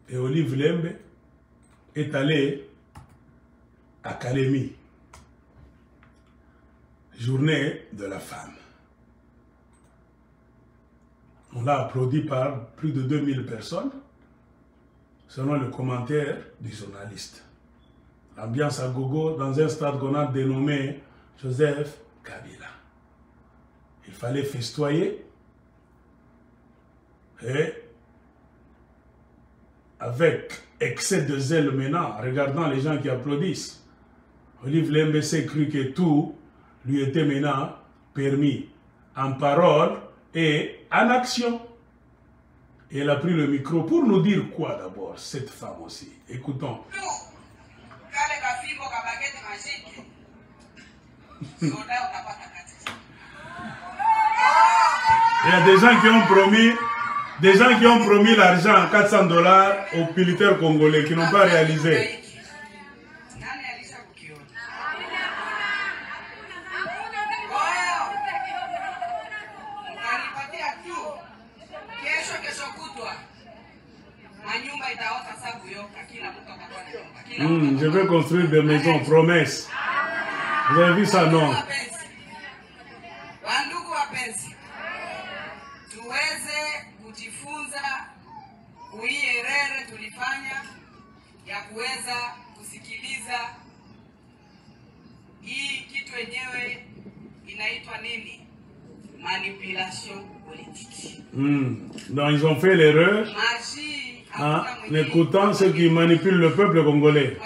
et Olive Lembe est allé à Kalemi, journée de la femme. On l'a applaudi par plus de 2000 personnes, selon le commentaire du journaliste. L'ambiance à gogo dans un stade qu'on a dénommé Joseph Kabila. Il fallait festoyer et avec excès de zèle maintenant, regardant les gens qui applaudissent, Olive Lembe s'est cru que tout lui était maintenant permis en parole et en action. Et elle a pris le micro pour nous dire quoi d'abord, cette femme aussi. Écoutons. Il y a des gens qui ont promis l'argent, 400 $ aux militaires congolais qui n'ont pas réalisé. Je vais construire des maisons, promesse. Vous avez vu ça, non? Manipulation politique. Donc ils ont fait l'erreur en écoutant ceux qui manipulent le peuple congolais.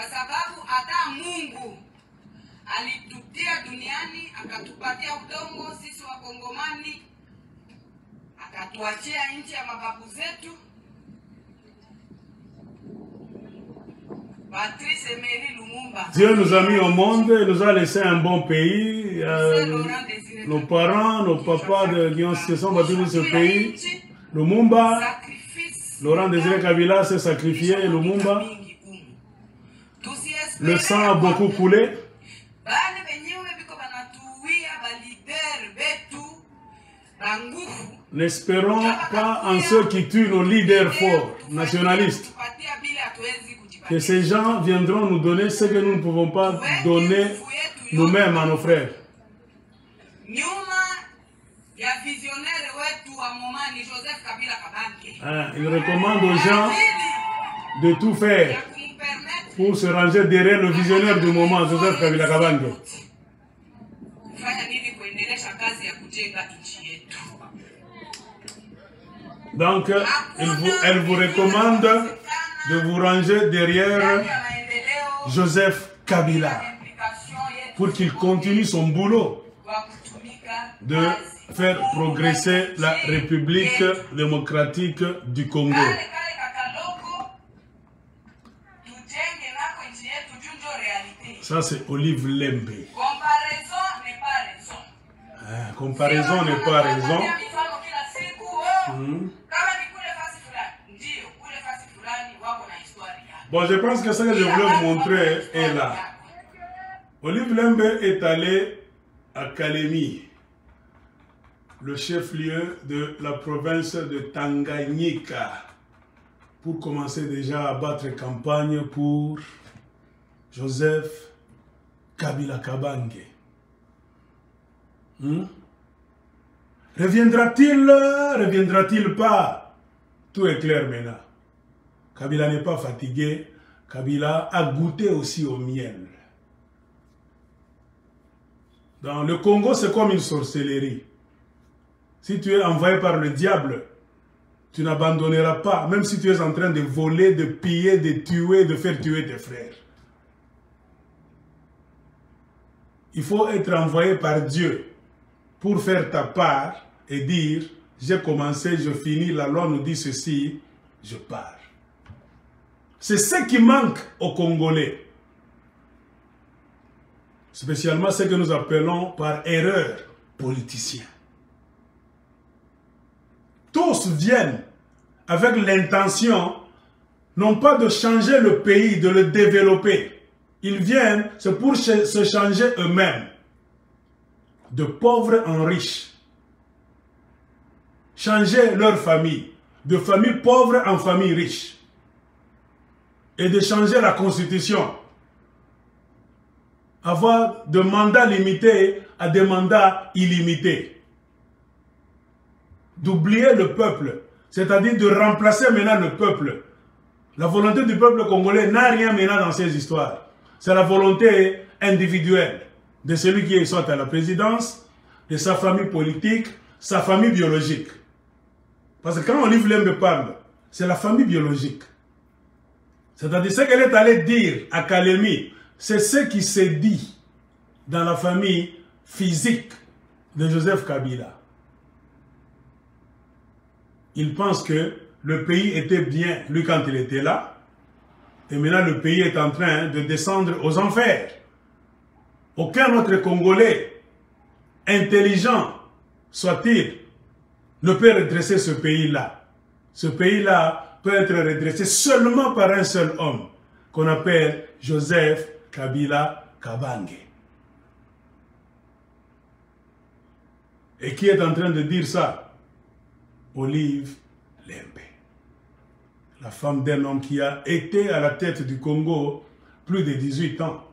Dieu nous a mis au monde, il nous a laissé un bon pays. Nos parents, nos papas qui se sont battus dans ce pays. Lumumba, Laurent Désiré Kabila s'est sacrifié, Lumumba. Le sang a beaucoup coulé. N'espérons pas en ceux qui tuent nos leaders forts, nationalistes. Que ces gens viendront nous donner ce que nous ne pouvons pas donner nous-mêmes à nos frères. Il recommande aux gens de tout faire pour se ranger derrière le visionnaire du moment, Joseph Kabila Kabange. Donc, elle vous recommande de vous ranger derrière Joseph Kabila pour qu'il continue son boulot de faire progresser la République démocratique du Congo. Ça, c'est Olive Lembe. Comparaison n'est pas raison. Bon, je pense que ce que je voulais vous montrer est là. Olive Lembe est allé à Kalemi, le chef-lieu de la province de Tanganyika, pour commencer déjà à battre campagne pour Joseph Kabila Kabange. Reviendra-t-il pas? Tout est clair maintenant. Kabila n'est pas fatigué. Kabila a goûté aussi au miel. Dans le Congo, c'est comme une sorcellerie. Si tu es envoyé par le diable, tu n'abandonneras pas, même si tu es en train de voler, de piller, de tuer, de faire tuer tes frères. Il faut être envoyé par Dieu pour faire ta part et dire, j'ai commencé, je finis, la loi nous dit ceci, je pars. C'est ce qui manque aux Congolais. Spécialement ce que nous appelons par erreur politiciens. Tous viennent avec l'intention, non pas de changer le pays, de le développer. Ils viennent, c'est pour se changer eux-mêmes. De pauvres en riches. Changer leur famille. De famille pauvre en famille riche. et de changer la constitution. Avoir de mandats limités à des mandats illimités. D'oublier le peuple, c'est-à-dire de remplacer maintenant le peuple. La volonté du peuple congolais n'a rien maintenant dans ces histoires. C'est la volonté individuelle de celui qui est soit à la présidence, de sa famille politique, sa famille biologique. Parce que quand Olive Lembe parle, c'est la famille biologique. C'est-à-dire ce qu'elle est allée dire à Kalemi, c'est ce qui s'est dit dans la famille physique de Joseph Kabila. Il pense que le pays était bien, lui, quand il était là. Et maintenant, le pays est en train de descendre aux enfers. Aucun autre Congolais, intelligent soit-il, ne peut redresser ce pays-là. Ce pays-là peut être redressé seulement par un seul homme, qu'on appelle Joseph Kabila Kabange. Et qui est en train de dire ça? Olive Lembe. La femme d'un homme qui a été à la tête du Congo plus de 18 ans.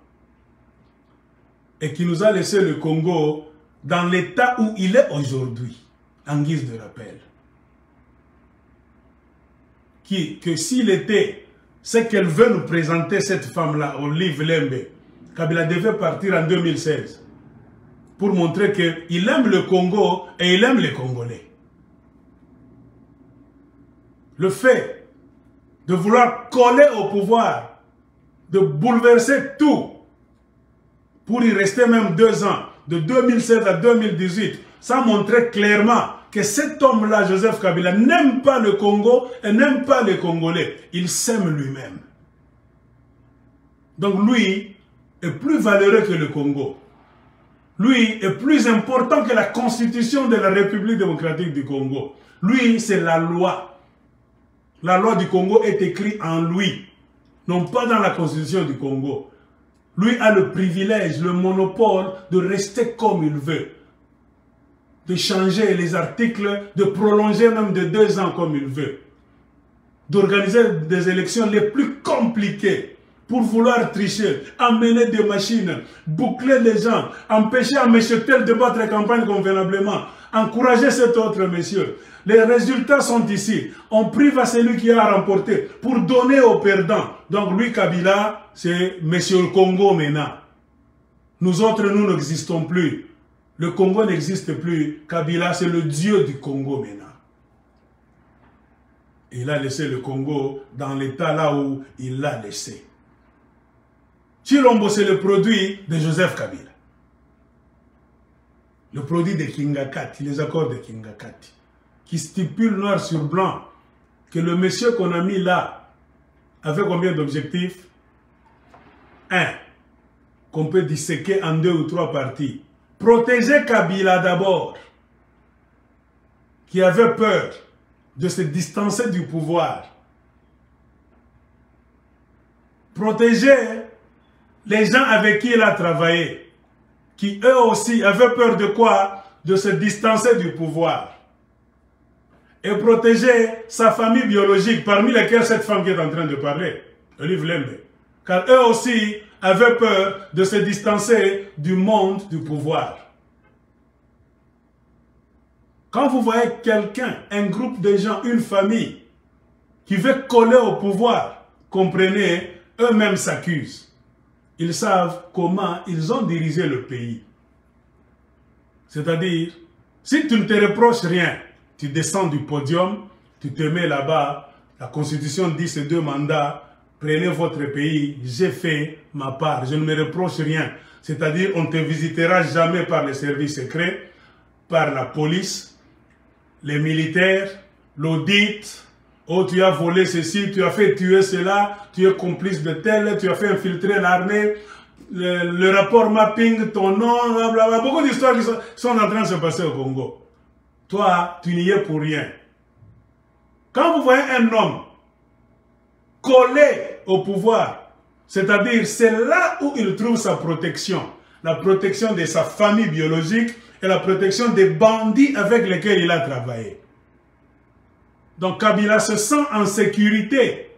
Et qui nous a laissé le Congo dans l'état où il est aujourd'hui, en guise de rappel. Que s'il était ce qu'elle veut nous présenter, cette femme-là, Olive Lembe, Kabila devait partir en 2016 pour montrer qu'il aime le Congo et il aime les Congolais. Le fait de vouloir coller au pouvoir, de bouleverser tout, pour y rester même 2 ans, de 2016 à 2018, ça montrait clairement que cet homme-là, Joseph Kabila, n'aime pas le Congo et n'aime pas les Congolais. Il s'aime lui-même. Donc lui est plus valeureux que le Congo. Lui est plus important que la constitution de la République démocratique du Congo. Lui, c'est la loi. La loi du Congo est écrite en lui, non pas dans la constitution du Congo. Lui a le privilège, le monopole de rester comme il veut. De changer les articles, de prolonger même de 2 ans comme il veut. D'organiser des élections les plus compliquées pour vouloir tricher, amener des machines, boucler les gens, empêcher un monsieur tel de battre la campagne convenablement, encourager cet autre monsieur. Les résultats sont ici. On prive à celui qui a remporté pour donner aux perdants. Donc lui, Kabila, c'est monsieur Congo maintenant. Nous autres, nous n'existons plus. Le Congo n'existe plus. Kabila, c'est le dieu du Congo maintenant. Il a laissé le Congo dans l'état là où il l'a laissé. Chilombo, c'est le produit de Joseph Kabila. Le produit de Kingakati, les accords de Kingakati, qui stipulent noir sur blanc que le monsieur qu'on a mis là avait combien d'objectifs? 1. Qu'on peut disséquer en 2 ou 3 parties. Protéger Kabila d'abord, qui avait peur de se distancer du pouvoir. Protéger les gens avec qui il a travaillé, qui eux aussi avaient peur de quoi? De se distancer du pouvoir. Et protéger sa famille biologique, parmi lesquelles cette femme qui est en train de parler, Olive Lembe. Car eux aussi avaient peur de se distancer du monde du pouvoir. Quand vous voyez quelqu'un, un groupe de gens, une famille, qui veut coller au pouvoir, comprenez, eux-mêmes s'accusent. Ils savent comment ils ont dirigé le pays. C'est-à-dire, si tu ne te reproches rien, tu descends du podium, tu te mets là-bas, la Constitution dit ces 2 mandats, prenez votre pays, j'ai fait ma part, je ne me reproche rien. C'est-à-dire, on ne te visitera jamais par les services secrets, par la police, les militaires, l'audit. Oh, tu as volé ceci, tu as fait tuer cela, tu es complice de tel, tu as fait infiltrer l'armée, le rapport mapping, ton nom, blablabla. Beaucoup d'histoires qui sont en train de se passer au Congo. Toi, tu n'y es pour rien. Quand vous voyez un homme collé au pouvoir, c'est-à-dire c'est là où il trouve sa protection. La protection de sa famille biologique et la protection des bandits avec lesquels il a travaillé. Donc Kabila se sent en sécurité.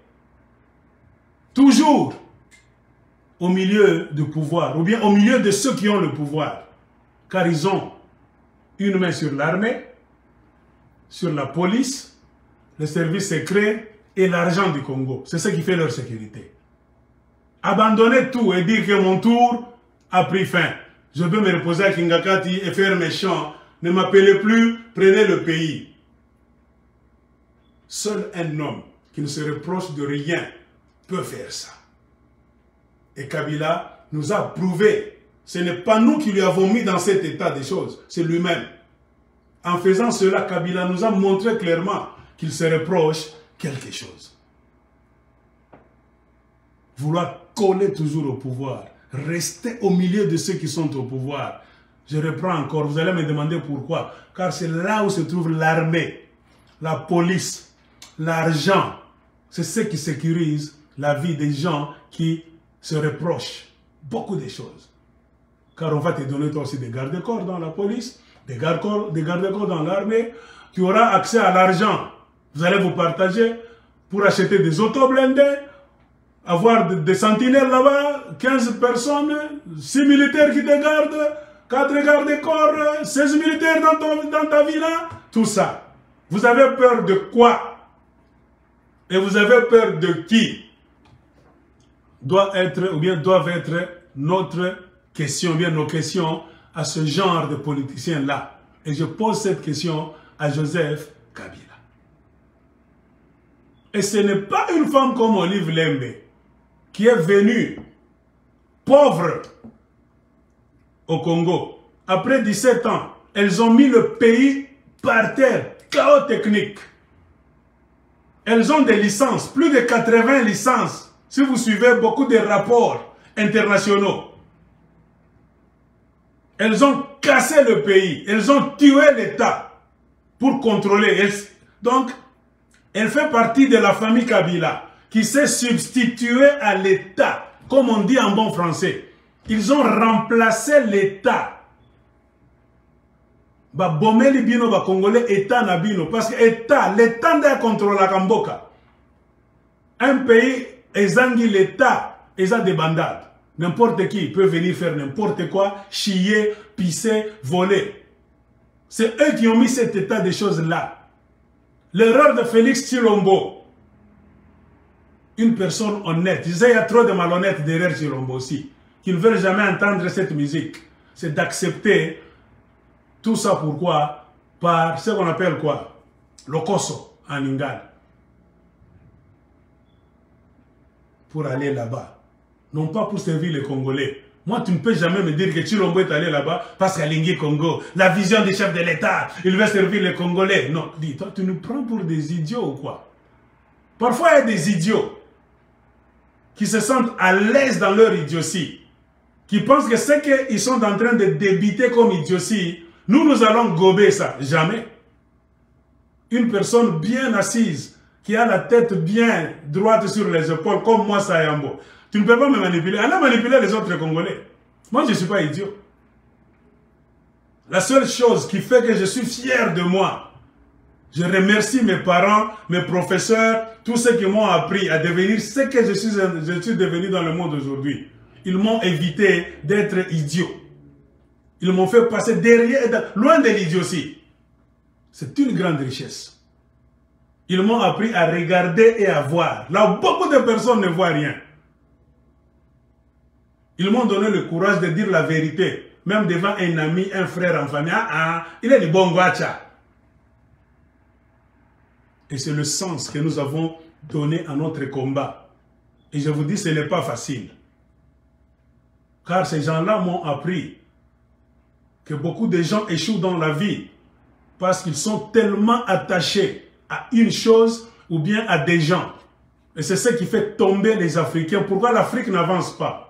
toujours au milieu du pouvoir, ou bien au milieu de ceux qui ont le pouvoir. Car ils ont une main sur l'armée, sur la police, les services secrets et l'argent du Congo. C'est ce qui fait leur sécurité. Abandonner tout et dire que mon tour a pris fin. Je peux me reposer à Kingakati et faire mes chants. Ne m'appelez plus, prenez le pays. Seul un homme qui ne se reproche de rien peut faire ça. Et Kabila nous a prouvé. Ce n'est pas nous qui lui avons mis dans cet état des choses, c'est lui-même. En faisant cela, Kabila nous a montré clairement qu'il se reproche quelque chose. Vouloir coller toujours au pouvoir, rester au milieu de ceux qui sont au pouvoir. Je reprends encore, vous allez me demander pourquoi. Car c'est là où se trouve l'armée, la police, l'argent. C'est ce qui sécurise la vie des gens qui se reprochent beaucoup de choses. Car on va te donner toi aussi des gardes-corps dans la police, des gardes-corps dans l'armée. Tu auras accès à l'argent. Vous allez vous partager pour acheter des autos blindés, avoir des sentinelles là-bas, 15 personnes, 6 militaires qui te gardent, 4 gardes-corps, 16 militaires dans ta villa, tout ça. Vous avez peur de quoi? Et vous avez peur de qui? Doivent être notre question, bien nos questions à ce genre de politiciens-là. Et je pose cette question à Joseph Kabila. Et ce n'est pas une femme comme Olive Lembe qui est venue pauvre au Congo. Après 17 ans, elles ont mis le pays par terre, chaos technique. Elles ont des licences, plus de 80 licences, si vous suivez beaucoup de rapports internationaux. Elles ont cassé le pays, elles ont tué l'État pour contrôler. Donc, elle fait partie de la famille Kabila qui s'est substituée à l'État, comme on dit en bon français. Ils ont remplacé l'État. Ba bomeli bino ba congolais État na bino parce que l'État n'a contrôlé la Kamboka. Un pays ezangi l'État, eza des bandades. N'importe qui peut venir faire n'importe quoi, chier, pisser, voler. C'est eux qui ont mis cet état de choses-là. L'erreur de Félix Tshilombo, une personne honnête, il y a trop de malhonnêtes derrière Tshilombo aussi, qui ne veulent jamais entendre cette musique. C'est d'accepter tout ça pourquoi? Par ce qu'on appelle quoi? Le Koso en Lingala. Pour aller là-bas. Non pas pour servir les Congolais. Moi, tu ne peux jamais me dire que Tshilombo est allé là-bas parce qu'à Lingui Congo, la vision du chef de l'État, il veut servir les Congolais. Non, dis-toi, tu nous prends pour des idiots ou quoi? Parfois, il y a des idiots qui se sentent à l'aise dans leur idiotie, qui pensent que ce qu'ils sont en train de débiter comme idiotie, nous allons gober ça. Jamais. Une personne bien assise, qui a la tête bien droite sur les épaules, comme moi, Sayambo. Tu ne peux pas me manipuler. Elle a manipulé les autres Congolais. Moi, je ne suis pas idiot. La seule chose qui fait que je suis fier de moi, je remercie mes parents, mes professeurs, tous ceux qui m'ont appris à devenir ce que je suis devenu dans le monde aujourd'hui. Ils m'ont évité d'être idiot. Ils m'ont fait passer derrière, loin de l'idiotie. C'est une grande richesse. Ils m'ont appris à regarder et à voir. Là où beaucoup de personnes ne voient rien. Ils m'ont donné le courage de dire la vérité. Même devant un ami, un frère en famille. Il est du bon guacha. Et c'est le sens que nous avons donné à notre combat. Et je vous dis, ce n'est pas facile. Car ces gens-là m'ont appris que beaucoup de gens échouent dans la vie parce qu'ils sont tellement attachés à une chose ou bien à des gens. Et c'est ce qui fait tomber les Africains. Pourquoi l'Afrique n'avance pas?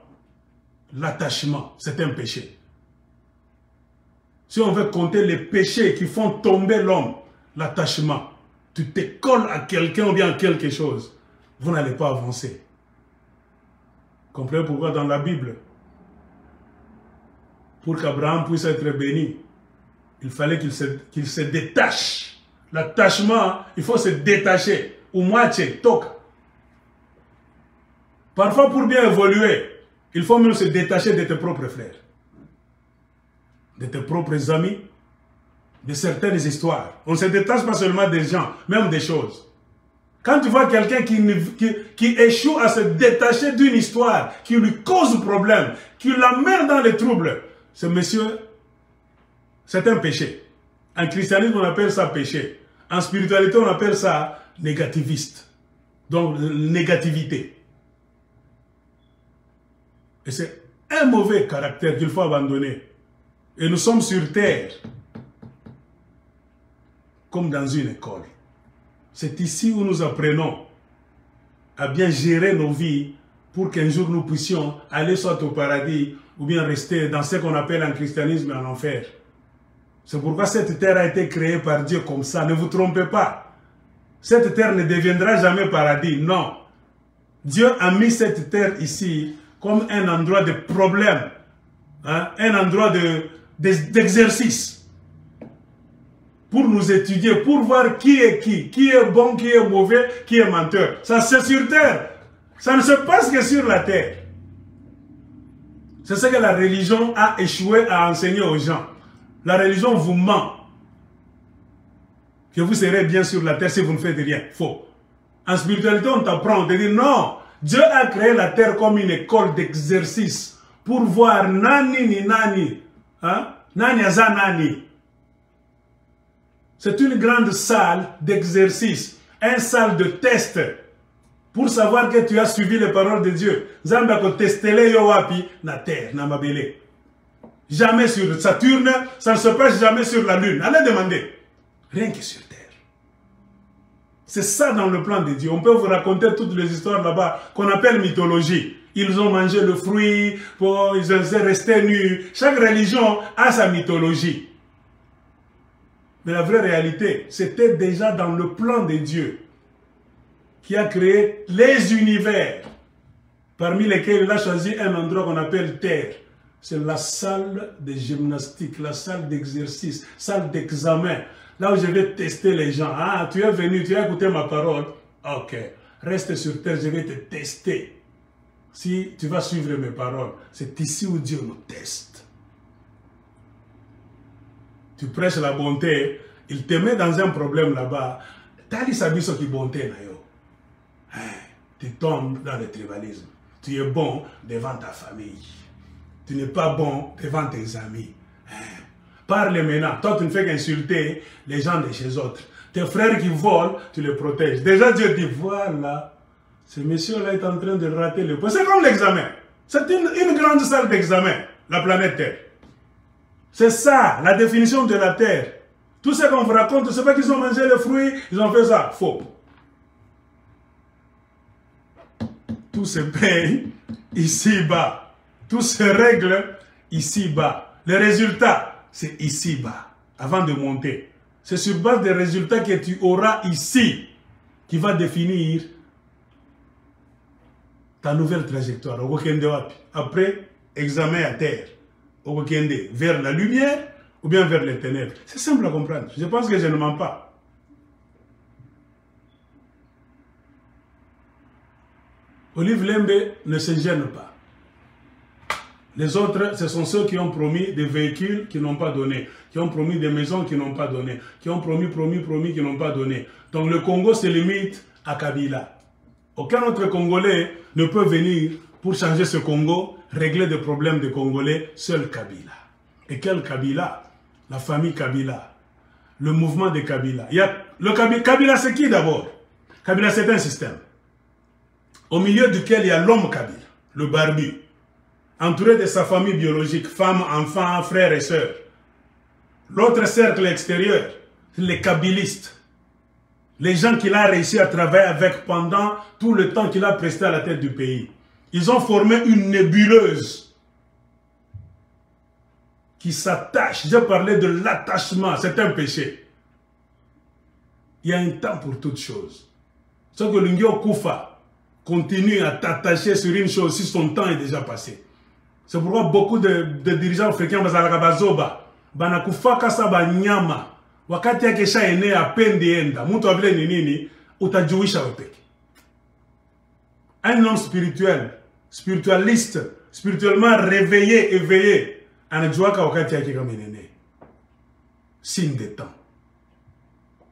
L'attachement, c'est un péché. Si on veut compter les péchés qui font tomber l'homme, l'attachement, tu te colles à quelqu'un ou bien à quelque chose, vous n'allez pas avancer. Comprenez pourquoi dans la Bible, pour qu'Abraham puisse être béni, il fallait qu'il se détache. L'attachement, il faut se détacher. Ou moitié, toc. Parfois, pour bien évoluer, il faut même se détacher de tes propres frères, de tes propres amis, de certaines histoires. On ne se détache pas seulement des gens, même des choses. Quand tu vois quelqu'un qui échoue à se détacher d'une histoire, qui lui cause problème, qui l'amène dans les troubles, ce monsieur, c'est un péché. En christianisme, on appelle ça péché. En spiritualité, on appelle ça négativiste. Donc, négativité. Et c'est un mauvais caractère qu'il faut abandonner. Et nous sommes sur terre, comme dans une école. C'est ici où nous apprenons à bien gérer nos vies pour qu'un jour nous puissions aller soit au paradis ou bien rester dans ce qu'on appelle en christianisme en enfer. C'est pourquoi cette terre a été créée par Dieu comme ça. Ne vous trompez pas. Cette terre ne deviendra jamais paradis. Non. Dieu a mis cette terre ici comme un endroit de problème. Hein? Un endroit d'exercice. Pour nous étudier, pour voir qui est bon, qui est mauvais, qui est menteur. Ça, c'est sur terre. Ça ne se passe que sur la terre. C'est ce que la religion a échoué à enseigner aux gens. La religion vous ment. Que vous serez bien sur la terre si vous ne faites rien. Faux. En spiritualité, on t'apprend, on te dit non. Dieu a créé la terre comme une école d'exercice pour voir nani ni nani. Hein? Nani aza nani. C'est une grande salle d'exercice, une salle de test pour savoir que tu as suivi les paroles de Dieu. Zamba ko testele yo wapi na terre, na mabele. Jamais sur Saturne, ça ne se passe jamais sur la Lune. Allez demander. Rien que sur terre. C'est ça dans le plan de Dieu. On peut vous raconter toutes les histoires là-bas qu'on appelle mythologie. Ils ont mangé le fruit, ils sont restés nus. Chaque religion a sa mythologie. Mais la vraie réalité, c'était déjà dans le plan de Dieu qui a créé les univers, parmi lesquels il a choisi un endroit qu'on appelle Terre. C'est la salle de gymnastique, la salle d'exercice, salle d'examen. Là où je vais tester les gens. Ah, tu es venu, tu as écouté ma parole. Ok, reste sur Terre, je vais te tester. Si tu vas suivre mes paroles, c'est ici où Dieu nous teste. Tu prêches la bonté, il te met dans un problème là-bas. Tali sabiso qui bonté na yo. Tu tombes dans le tribalisme. Tu es bon devant ta famille. Tu n'es pas bon devant tes amis. Parle maintenant. Toi, tu ne fais qu'insulter les gens de chez autres. Tes frères qui volent, tu les protèges. Déjà, Dieu dit, voilà, ce monsieur-là est en train de rater le point. C'est comme l'examen. C'est une grande salle d'examen, la planète Terre. C'est ça, la définition de la terre. Tout ce qu'on vous raconte, c'est pas qu'ils ont mangé le fruit, ils ont fait ça. Faux. Tout se paye ici-bas. Tout se règle ici-bas. Les résultats, c'est ici-bas, avant de monter. C'est sur base des résultats que tu auras ici qui va définir ta nouvelle trajectoire. Après, examen à terre. Vers la lumière ou bien vers les ténèbres. C'est simple à comprendre. Je pense que je ne mens pas. Olive Lembe ne se gêne pas. Les autres, ce sont ceux qui ont promis des véhicules qui n'ont pas donné, qui ont promis des maisons qui n'ont pas donné, qui ont promis, qui n'ont pas donné. Donc le Congo se limite à Kabila. Aucun autre Congolais ne peut venir pour changer ce Congo, régler des problèmes des Congolais, seul Kabila. Et quel Kabila? La famille Kabila. Le mouvement de Kabila. Kabila, c'est qui d'abord? Kabila, c'est un système. Au milieu duquel il y a l'homme Kabila, le barbu, entouré de sa famille biologique, femmes, enfants, frères et sœurs. L'autre cercle extérieur, les Kabilistes. Les gens qu'il a réussi à travailler avec pendant tout le temps qu'il a presté à la tête du pays. Ils ont formé une nébuleuse qui s'attache. J'ai parlé de l'attachement, c'est un péché. Il y a un temps pour toutes choses. Ce que l'Ungyo Koufa continue à t'attacher sur une chose si son temps est déjà passé. C'est pourquoi beaucoup de dirigeants africains bazalakabazoba banakufa kasa banyama wakati yake shaene apende enda mtu avile ni nini utajuisha wepeke. un homme spirituel, spiritualiste, spirituellement réveillé, éveillé, signe des temps.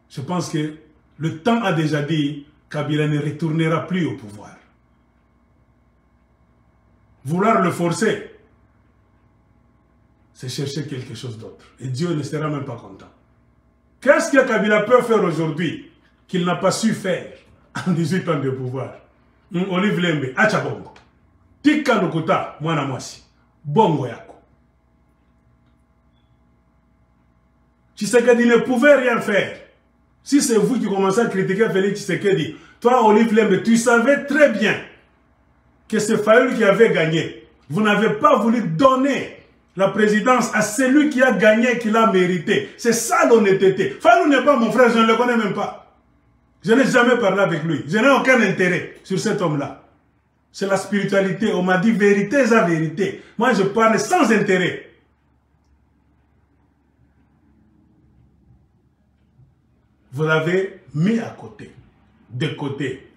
Je pense que le temps a déjà dit Kabila ne retournera plus au pouvoir. Vouloir le forcer, c'est chercher quelque chose d'autre. Et Dieu ne sera même pas content. Qu'est-ce que Kabila peut faire aujourd'hui qu'il n'a pas su faire en 18 ans de pouvoir? Olive Lembe, acha bongo. Tika nukuta, mwana mwasi. Bongo yako. Tshisekedi ne pouvait rien faire. Si c'est vous qui commencez à critiquer Félix Tshisekedi, toi, Olive Lembe, tu savais très bien que c'est Fayoulou qui avait gagné. Vous n'avez pas voulu donner la présidence à celui qui a gagné, qui l'a mérité. C'est ça l'honnêteté. Fayoulou n'est pas mon frère, je ne le connais même pas. Je n'ai jamais parlé avec lui. Je n'ai aucun intérêt sur cet homme-là. C'est la spiritualité. On m'a dit vérité, c'est la vérité. Moi, je parle sans intérêt. Vous l'avez mis à côté, de côté.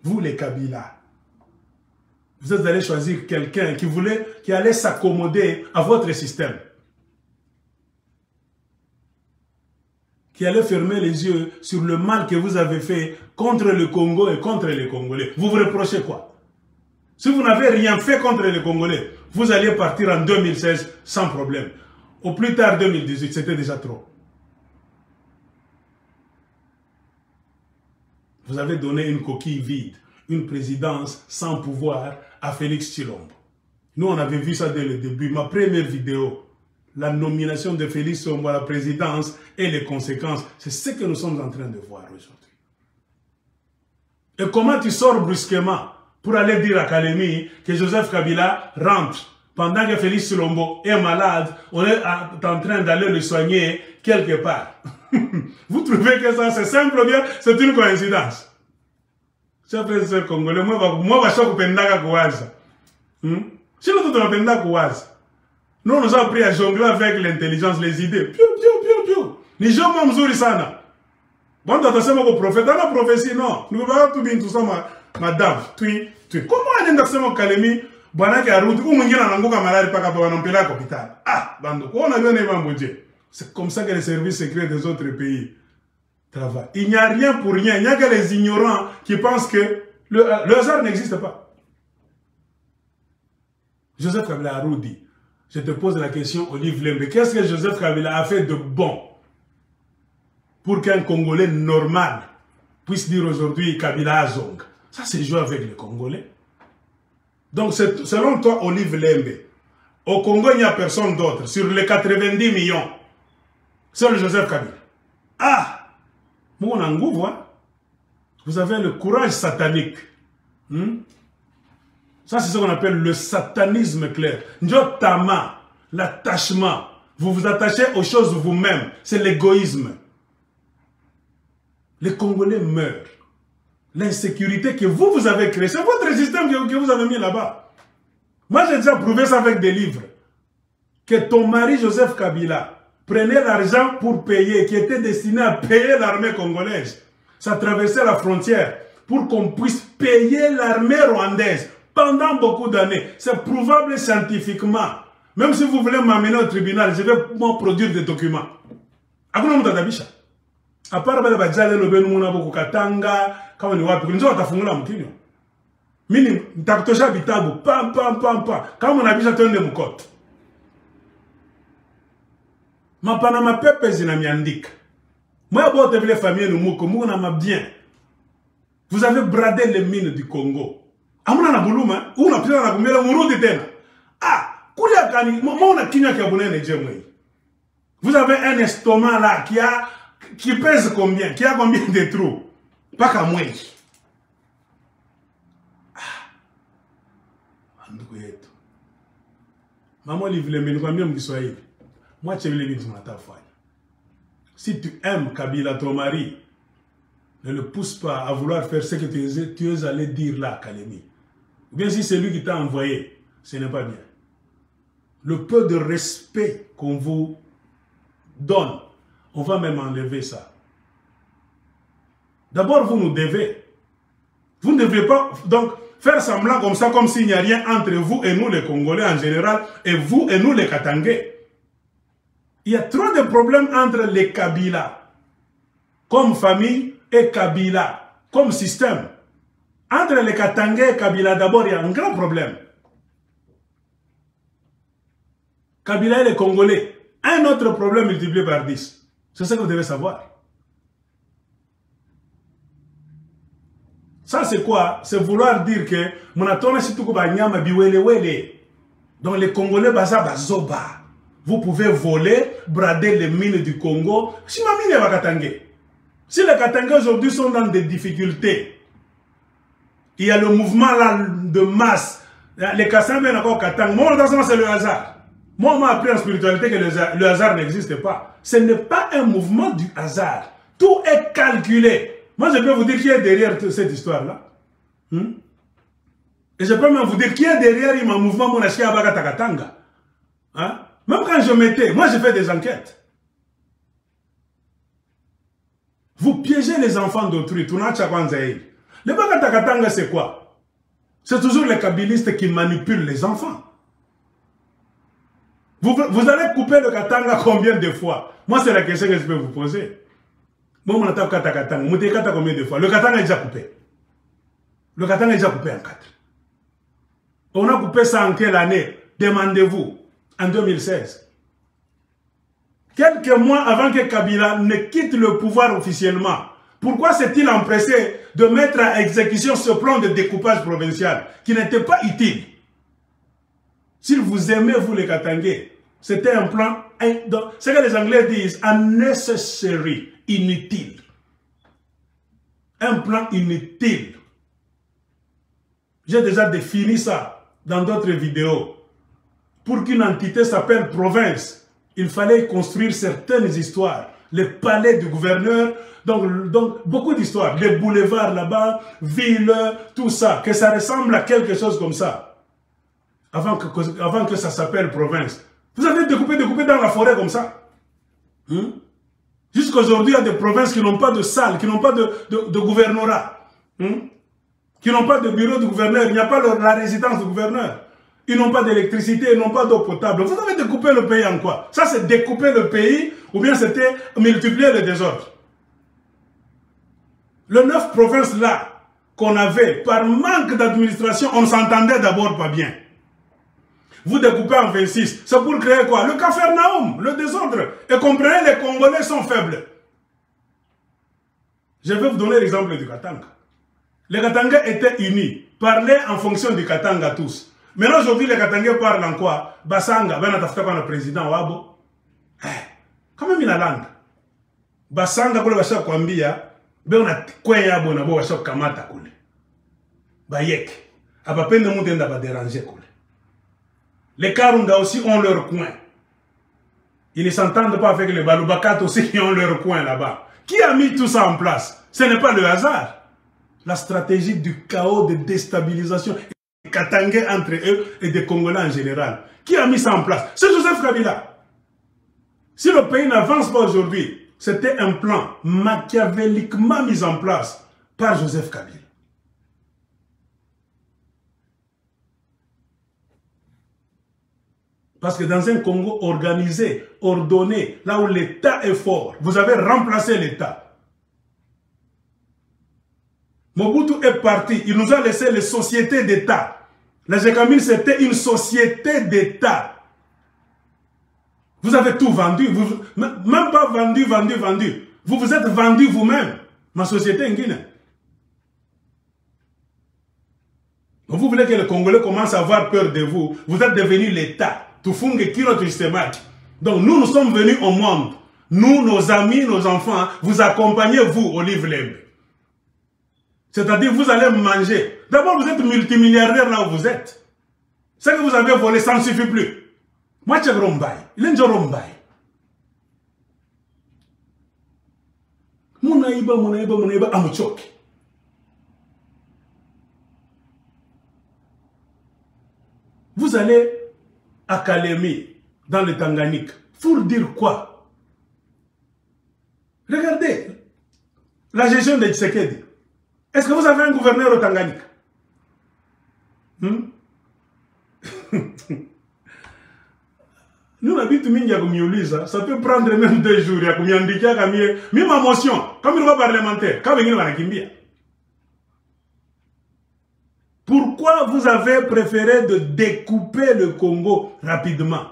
Vous, les Kabila, vous êtes allé choisir quelqu'un qui allait s'accommoder à votre système. Qui allait fermer les yeux sur le mal que vous avez fait contre le Congo et contre les Congolais. Vous vous reprochez quoi? Si vous n'avez rien fait contre les Congolais, vous alliez partir en 2016 sans problème. Au plus tard 2018, c'était déjà trop. Vous avez donné une coquille vide, une présidence sans pouvoir à Félix Tshilombo. Nous, on avait vu ça dès le début. Ma première vidéo, la nomination de Félix Tshilombo à la présidence et les conséquences, c'est ce que nous sommes en train de voir aujourd'hui. Et comment tu sors brusquement pour aller dire à Kalemi que Joseph Kabila rentre pendant que Félix Tshilombo est malade, on est en train d'aller le soigner quelque part. Vous trouvez que ça c'est simple ou bien c'est une coïncidence? Chers frères et sœurs congolais, moi, je suis pendaka kouaza. Si nous sommes pendaka kouaza, nous avons appris à jongler avec l'intelligence, les idées. Piu, piu, piu, piu. Ni joma mzuri sana. Bon, tutasema kwa prophète, dans la prophétie, non. Nous allons tout bien tout ça, madame. Tui. Comment on est dans Kalemi, bwana ki arudi, ou mwingine ananguka malari paka pa wanampela kwa hospitali. Ah, bando, on a bien évanoué. C'est comme ça que les services secrets des autres pays travaillent. Il n'y a rien pour rien. Il n'y a que les ignorants qui pensent que le hasard n'existe pas. Joseph Kabila Arudi, je te pose la question, Olive Lembe, qu'est-ce que Joseph Kabila a fait de bon pour qu'un Congolais normal puisse dire aujourd'hui Kabila Azong? Ça, c'est jouer avec les Congolais. Donc, selon toi, Olive Lembe, au Congo, il n'y a personne d'autre. Sur les 90 millions, c'est le Joseph Kabila. Ah! Mon angouv, vous avez le courage satanique. Ça, c'est ce qu'on appelle le satanisme clair. Njotama, l'attachement. Vous vous attachez aux choses vous-même. C'est l'égoïsme. Les Congolais meurent. L'insécurité que vous avez créée, c'est votre système que vous avez mis là-bas. Moi, j'ai déjà prouvé ça avec des livres. Que ton mari, Joseph Kabila, prenait l'argent pour payer, qui était destiné à payer l'armée congolaise. Ça traversait la frontière pour qu'on puisse payer l'armée rwandaise pendant beaucoup d'années. C'est prouvable scientifiquement. Même si vous voulez m'amener au tribunal, je vais m'en produire des documents. À part kama ni wapi kunzo watafungula mkinyo mimi nitakutosha vitabu pam kama unabisha twende mkoto mapana mapepe zinamiandika moi bote vile famille nous muko na mabien. Vous avez bradé les mines du Congo amuna na buluma una pisa na kumela murudi tena kulia kani mona kinywa kia bunene jemwe. Vous avez un estomac là qui pèse combien, qui a combien de trous? Pas qu'à moi. Maman livre mais nous combien me Kiswahili. Moi tu veux les vite si tu aimes Kabila ton mari, ne le pousse pas à vouloir faire ce que tu es allé dire là à Kalemi. Ou bien si c'est lui qui t'a envoyé, ce n'est pas bien. Le peu de respect qu'on vous donne, on va même enlever ça. D'abord, vous nous devez. Vous ne devriez pas donc faire semblant comme ça, comme s'il n'y a rien entre vous et nous les Congolais en général, et vous et nous les Katangais. Il y a trop de problèmes entre les Kabila, comme famille, et Kabila, comme système. Entre les Katangais et Kabila, d'abord, il y a un grand problème. Kabila et les Congolais. Un autre problème multiplié par 10. C'est ce que vous devez savoir. Ça, c'est quoi? C'est vouloir dire que donc les Congolais, vous pouvez voler, brader les mines du Congo. Si les Katangais aujourd'hui sont dans des difficultés, il y a le mouvement là de masse. Les Kassans viennent encore Katang. Moi, c'est le hasard. Moi, on m'a appris en spiritualité que le hasard n'existe pas. Ce n'est pas un mouvement du hasard. Tout est calculé. Moi, je peux vous dire qui est derrière cette histoire-là. Et je peux même vous dire qui est derrière mon mouvement Monachi Abaga Takatanga. Même quand je mettais, moi, je fais des enquêtes. Vous piégez les enfants d'autrui. Le Baga Takatanga, c'est quoi? C'est toujours les kabylistes qui manipulent les enfants. Vous allez couper le Katanga combien de fois? Moi, c'est la question que je peux vous poser. Moi, on attaque Katanga. Moutekata combien de fois? Le Katanga est déjà coupé. Le Katanga est déjà coupé en 4. On a coupé ça en quelle année? Demandez-vous. En 2016. Quelques mois avant que Kabila ne quitte le pouvoir officiellement. Pourquoi s'est-il empressé de mettre à exécution ce plan de découpage provincial qui n'était pas utile? S'il vous aimez, vous les Katangais, c'était un plan, c'est ce que les Anglais disent, unnecessary, inutile. Un plan inutile. J'ai déjà défini ça dans d'autres vidéos. Pour qu'une entité s'appelle province, il fallait construire certaines histoires. Les palais du gouverneur, donc beaucoup d'histoires. Les boulevards là-bas, villes, tout ça. Que ça ressemble à quelque chose comme ça. Avant que ça s'appelle province. Vous avez découpé dans la forêt comme ça. Jusqu'aujourd'hui, il y a des provinces qui n'ont pas de salle, qui n'ont pas de gouvernorat. Qui n'ont pas de bureau de gouverneur. Il n'y a pas la résidence du gouverneur. Ils n'ont pas d'électricité, ils n'ont pas d'eau potable. Vous avez découpé le pays en quoi? Ça, c'est découper le pays ou bien c'était multiplier le désordre. Les 9 provinces là qu'on avait, par manque d'administration, on s'entendait d'abord pas bien. Vous découpez en 26. C'est pour créer quoi? Le Capharnaüm, le désordre. Et comprenez, les Congolais sont faibles. Je vais vous donner l'exemple du Katanga. Les Katanga étaient unis, parlaient en fonction du Katanga tous. Maintenant, aujourd'hui, les Katangais parlent en quoi? Basanga, ben atafuta kwa na président wabo. Quand même, il a langue. Basanga, kule basha kwambia, ben on a kwenye abo na bo basha kamata kule. Bayek. Abapende mutenda ba déranger kule. Les Karunda aussi ont leur coin. Ils ne s'entendent pas avec les Balubakat aussi qui ont leur coin là-bas. Qui a mis tout ça en place? Ce n'est pas le hasard. La stratégie du chaos, de déstabilisation, des Katangais entre eux et des Congolais en général. Qui a mis ça en place? C'est Joseph Kabila. Si le pays n'avance pas aujourd'hui, c'était un plan machiavéliquement mis en place par Joseph Kabila. Parce que dans un Congo organisé, ordonné, là où l'État est fort, vous avez remplacé l'État. Mobutu est parti, il nous a laissé les sociétés d'État. La Gécamine, c'était une société d'État. Vous avez tout vendu, même pas vendu. Vous vous êtes vendu vous-même, ma société en Guinée. Vous voulez que les Congolais commencent à avoir peur de vous. Vous êtes devenu l'État. Donc nous sommes venus au monde. Nous, nos amis, nos enfants, vous accompagnez, vous, Olive Lembe. C'est-à-dire, vous allez manger. D'abord, vous êtes multimilliardaire là où vous êtes. Ce que vous avez volé, ça ne suffit plus. Moi, je suis Rombaï. Il est Rombaï. Mounaïba, Amouchok. Vous allez à Kalemi, dans le Tanganyika. Pour dire quoi? Regardez la gestion de Tshisekedi. Est-ce que vous avez un gouverneur au Tanganyika? Nous, l'habitude, ça peut prendre même 2 jours. Même en motion, comme il va parlementaire, quand il va Kimbia. Pourquoi vous avez préféré de découper le Congo rapidement?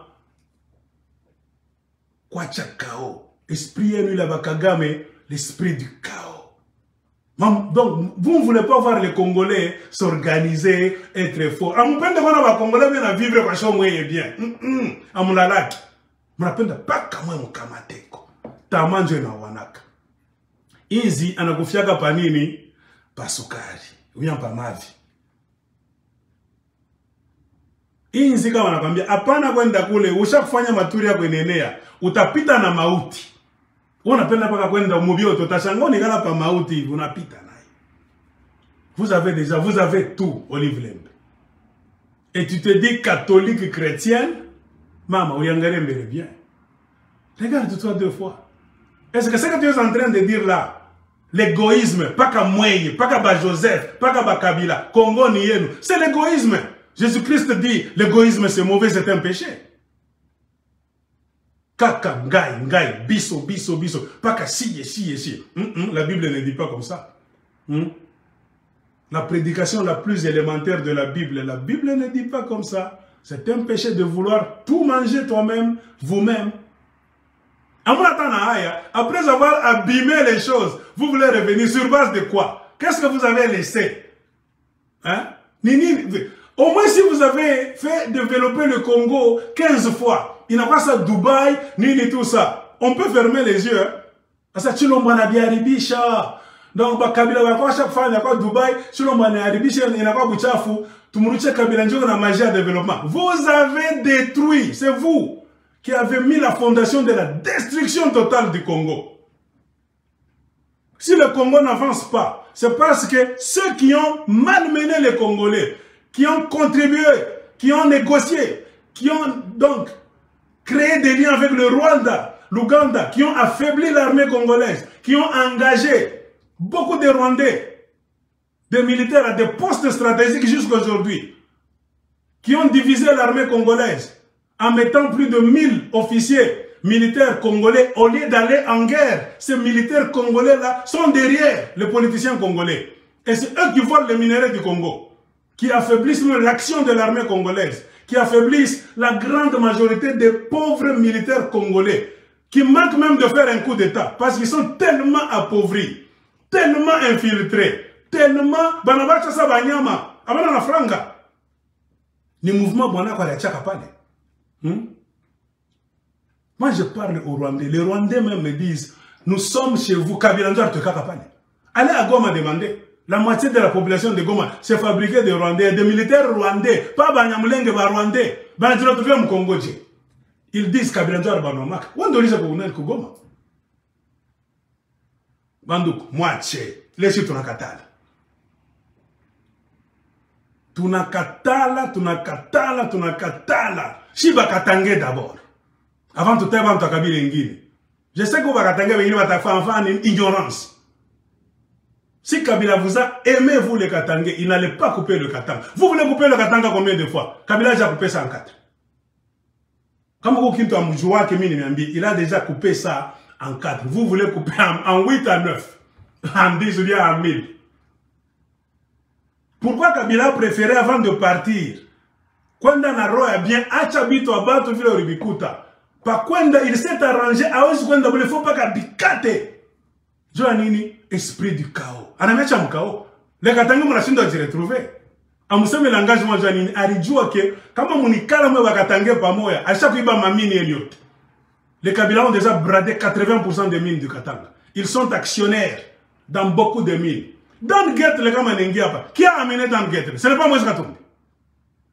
Kwacha Kao. Esprit élu la Bakagame, l'esprit du chaos. Donc, vous ne voulez pas voir les Congolais s'organiser, être forts. À mon peine de voir les Congolais bien à vivre parce que bien. À mon lalaki. Je ne rappelle pas comment mon kamateko. Tamanjo na wanaka. Inzi anakufiaka panini pasukari. Ou bien pa mavi. Inzi kama nakwambia hapana kwenda kule ushakufanya maturi yako enenea utapita na mauti. Unapenda paka kwenda mubioto tashangoni kala pa mauti unapita naye. Vous avez tout Olive Lembe. Et tu te dis catholique chrétienne, maman, ouyangarembere bien. Regarde-toi 2 fois. Est-ce que c'est que tu es en train de dire là? L'égoïsme, pas qu'à Mouye, pas qu'à Joseph, pas qu'à Kabila, Congo ni yenu. C'est l'égoïsme. Jésus-Christ dit, l'égoïsme c'est mauvais, c'est un péché. Kaka, ngai, biso. Pas qu'à si. La Bible ne dit pas comme ça. La prédication la plus élémentaire de la Bible ne dit pas comme ça. C'est un péché de vouloir tout manger toi-même, vous-même. Après avoir abîmé les choses, vous voulez revenir sur base de quoi? Qu'est-ce que vous avez laissé? Hein? Au moins si vous avez fait développer le Congo 15 fois, il n'a pas ça Dubaï, ni tout ça. On peut fermer les yeux. Ça, tu l'as bien donc, Kabila va chaque fois, il y a Dubaï, si l'on a Aribisha, il y a pas Bouchafou, tout le monde Kabila, il y a magie à développement. Vous avez détruit, c'est vous qui avez mis la fondation de la destruction totale du Congo. Si le Congo n'avance pas, c'est parce que ceux qui ont malmené les Congolais, qui ont contribué, qui ont négocié, qui ont donc créé des liens avec le Rwanda, l'Ouganda, qui ont affaibli l'armée congolaise, qui ont engagé beaucoup de Rwandais, des militaires à des postes stratégiques jusqu'à aujourd'hui, qui ont divisé l'armée congolaise en mettant plus de 1000 officiers militaires congolais au lieu d'aller en guerre. Ces militaires congolais-là sont derrière les politiciens congolais. Et c'est eux qui volent les minéraux du Congo, qui affaiblissent l'action de l'armée congolaise, qui affaiblissent la grande majorité des pauvres militaires congolais, qui manquent même de faire un coup d'État, parce qu'ils sont tellement appauvris, tellement infiltrés, tellement banabacha sa banyama abana na franga ni mouvement bwana kwa chaka pale. Moi je parle aux Rwandais, les Rwandais même me disent nous sommes chez vous, Kabila ndio atukaka pale. Allez à Goma demander, la moitié de la population de Goma c'est fabriqué de Rwandais, des militaires rwandais, pas banyamulenge ba Rwandais, ba dira trouver mu Congo. Ils disent Kabila ndio banomaka. Wando lisa ko unani ku Goma. Banduk, moitié. Laissez tunakatala. Tunakatala. Shiba katange d'abord. Avant tout avant tout kabila ingine. Je sais que vous katange ingine va faire une ignorance. Si Kabila vous a aimé vous le Katanga, il n'allait pas couper le Katanga. Vous voulez couper le Katanga combien de fois? Kabila a déjà coupé ça en 4. Comme vous il a déjà coupé ça en 4. Vous voulez couper en 8 à 9. En 10 ou bien en 1000. Pourquoi Kabila a préféré avant de partir? Quand Naro bien achabito abatu vile uribikuta. Pas quand il s'est arrangé à ose quand il faut pas kabikate. Joanini esprit du chaos. Anamecha mkao. Le Katanga mnashinda de retrouver. Amuseme l'engagement Joanini alijua que kama munikala mwe Katanga pamoja, à chaque fois mamini Elliot. Les Kabila ont déjà bradé 80% des mines du Katanga. Ils sont actionnaires dans beaucoup de mines. Dan Guette, les gars, qui a amené Dan Guette? Ce n'est pas Moïse Katumbi.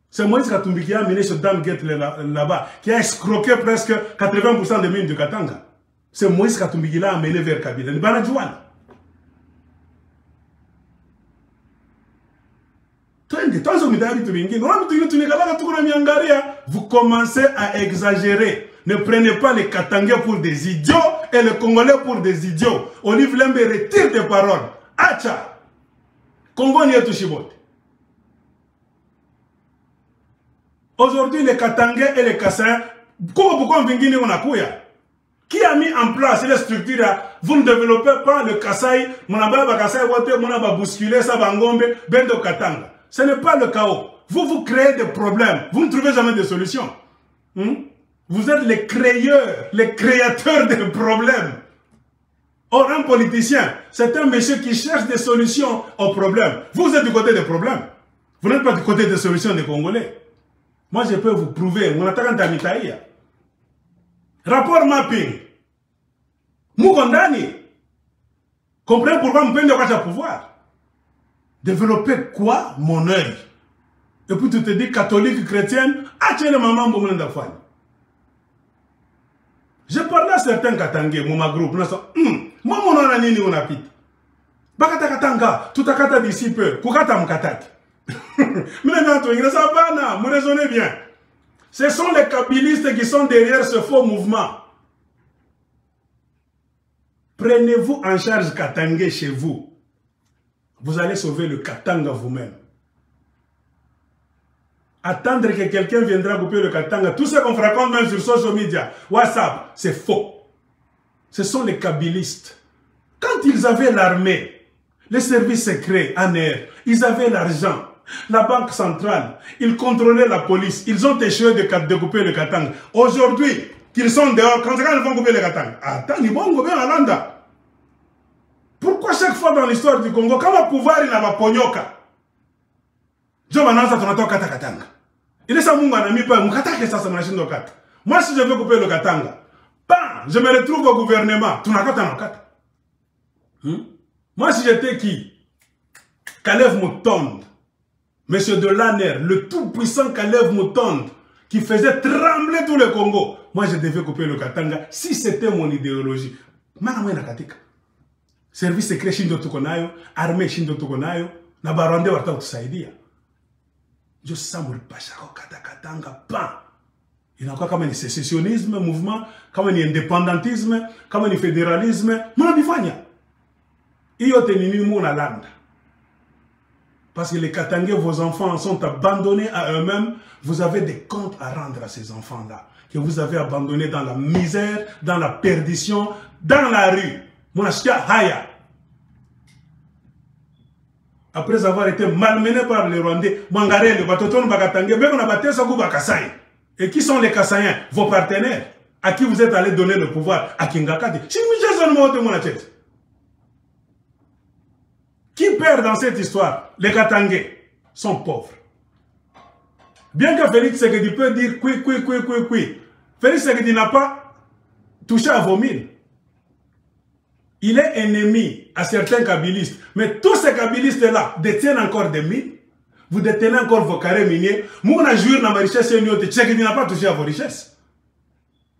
C'est Moïse Katumbi qui a amené ce Dan Guette là-bas, qui a escroqué presque 80% des mines du Katanga. C'est Moïse Katumbi qui l'a amené vers Kabila. Vous commencez à exagérer. Ne prenez pas les Katangais pour des idiots et les Congolais pour des idiots. Olive Lembe retire des paroles. Acha! Congo n'y est tout chibote. Aujourd'hui, les Katangais et les Kassayens, pourquoi on vient on a couya? Qui a mis en place les structures? Vous ne développez pas le Kassai, mon ababa Kassai, mon ababa bousculer, ça va ngombe, bendo Katanga. Ce n'est pas le chaos. Vous créez des problèmes. Vous ne trouvez jamais de solutions. Vous êtes les créateurs des problèmes. Or, un politicien, c'est un monsieur qui cherche des solutions aux problèmes. Vous êtes du côté des problèmes. Vous n'êtes pas du côté des solutions des Congolais. Moi, je peux vous prouver. Mon attaquant Tamitaïa. Rapport mapping. Moukondani. Comprenez pourquoi je peux le pouvoir. Développer quoi? Mon œil. Et puis tu te dis catholique, chrétienne, le maman pour d'affaires. Je parlais à certains Katangais, mon groupe, moi mon nom nani ni onapit. Bakata Katanga, tout à kata d'ici peu, Kukata Mkatak. Mais non, ça va, vous raisonnez bien. Ce sont les kabylistes qui sont derrière ce faux mouvement. Prenez-vous en charge Katangais chez vous. Vous allez sauver le Katanga vous-même. Attendre que quelqu'un viendra couper le Katanga, tout ce qu'on raconte même sur social media, WhatsApp, c'est faux. Ce sont les kabylistes. Quand ils avaient l'armée, les services secrets, ANR, ils avaient l'argent, la banque centrale, ils contrôlaient la police, ils ont échoué de couper le Katanga. Aujourd'hui, qu'ils sont dehors, quand ils vont couper le Katanga, attends, ils vont couper la landa. Pourquoi chaque fois dans l'histoire du Congo, quand le pouvoir il a pas pognoka, il est ça mon ami pas moi si je veux couper le Katanga, je me retrouve au gouvernement. Moi si j'étais qui? Kalev Moutonde, monsieur de l'ANER, le tout puissant Kalev Moutonde, qui faisait trembler tout le Congo. Moi je devais couper le Katanga si c'était mon idéologie. Service secret shindo tukonayo, armée shindo tukonayo, na baronde warta utusaidia. Je samul pachako katakatanga pa. Il y a quoi comme un sécessionnisme, mouvement, comme un indépendantisme, comme un fédéralisme, mon bifanya. Iyo tenini mona land. Parce que les Katangais, vos enfants sont abandonnés à eux-mêmes, vous avez des comptes à rendre à ces enfants-là, que vous avez abandonnés dans la misère, dans la perdition, dans la rue. Haya. Après avoir été malmené par les Rwandais, Mangare, le Batoton Bakatangé, mais on a battu ça Bakasai. Et qui sont les Kassayens? Vos partenaires, à qui vous êtes allé donner le pouvoir? À Kingakati. Qui perd dans cette histoire? Les Katangais sont pauvres. Bien que Félix Tshisekedi peut dire oui. Félix Tshisekedi n'a pas touché à vos mines. Il est ennemi à certains kabylistes. Mais tous ces kabylistes-là détiennent encore des mines. Vous détenez encore vos carrés miniers. Moi, je jure dans ma richesse, Tshisekedi n'a pas touché à vos richesses.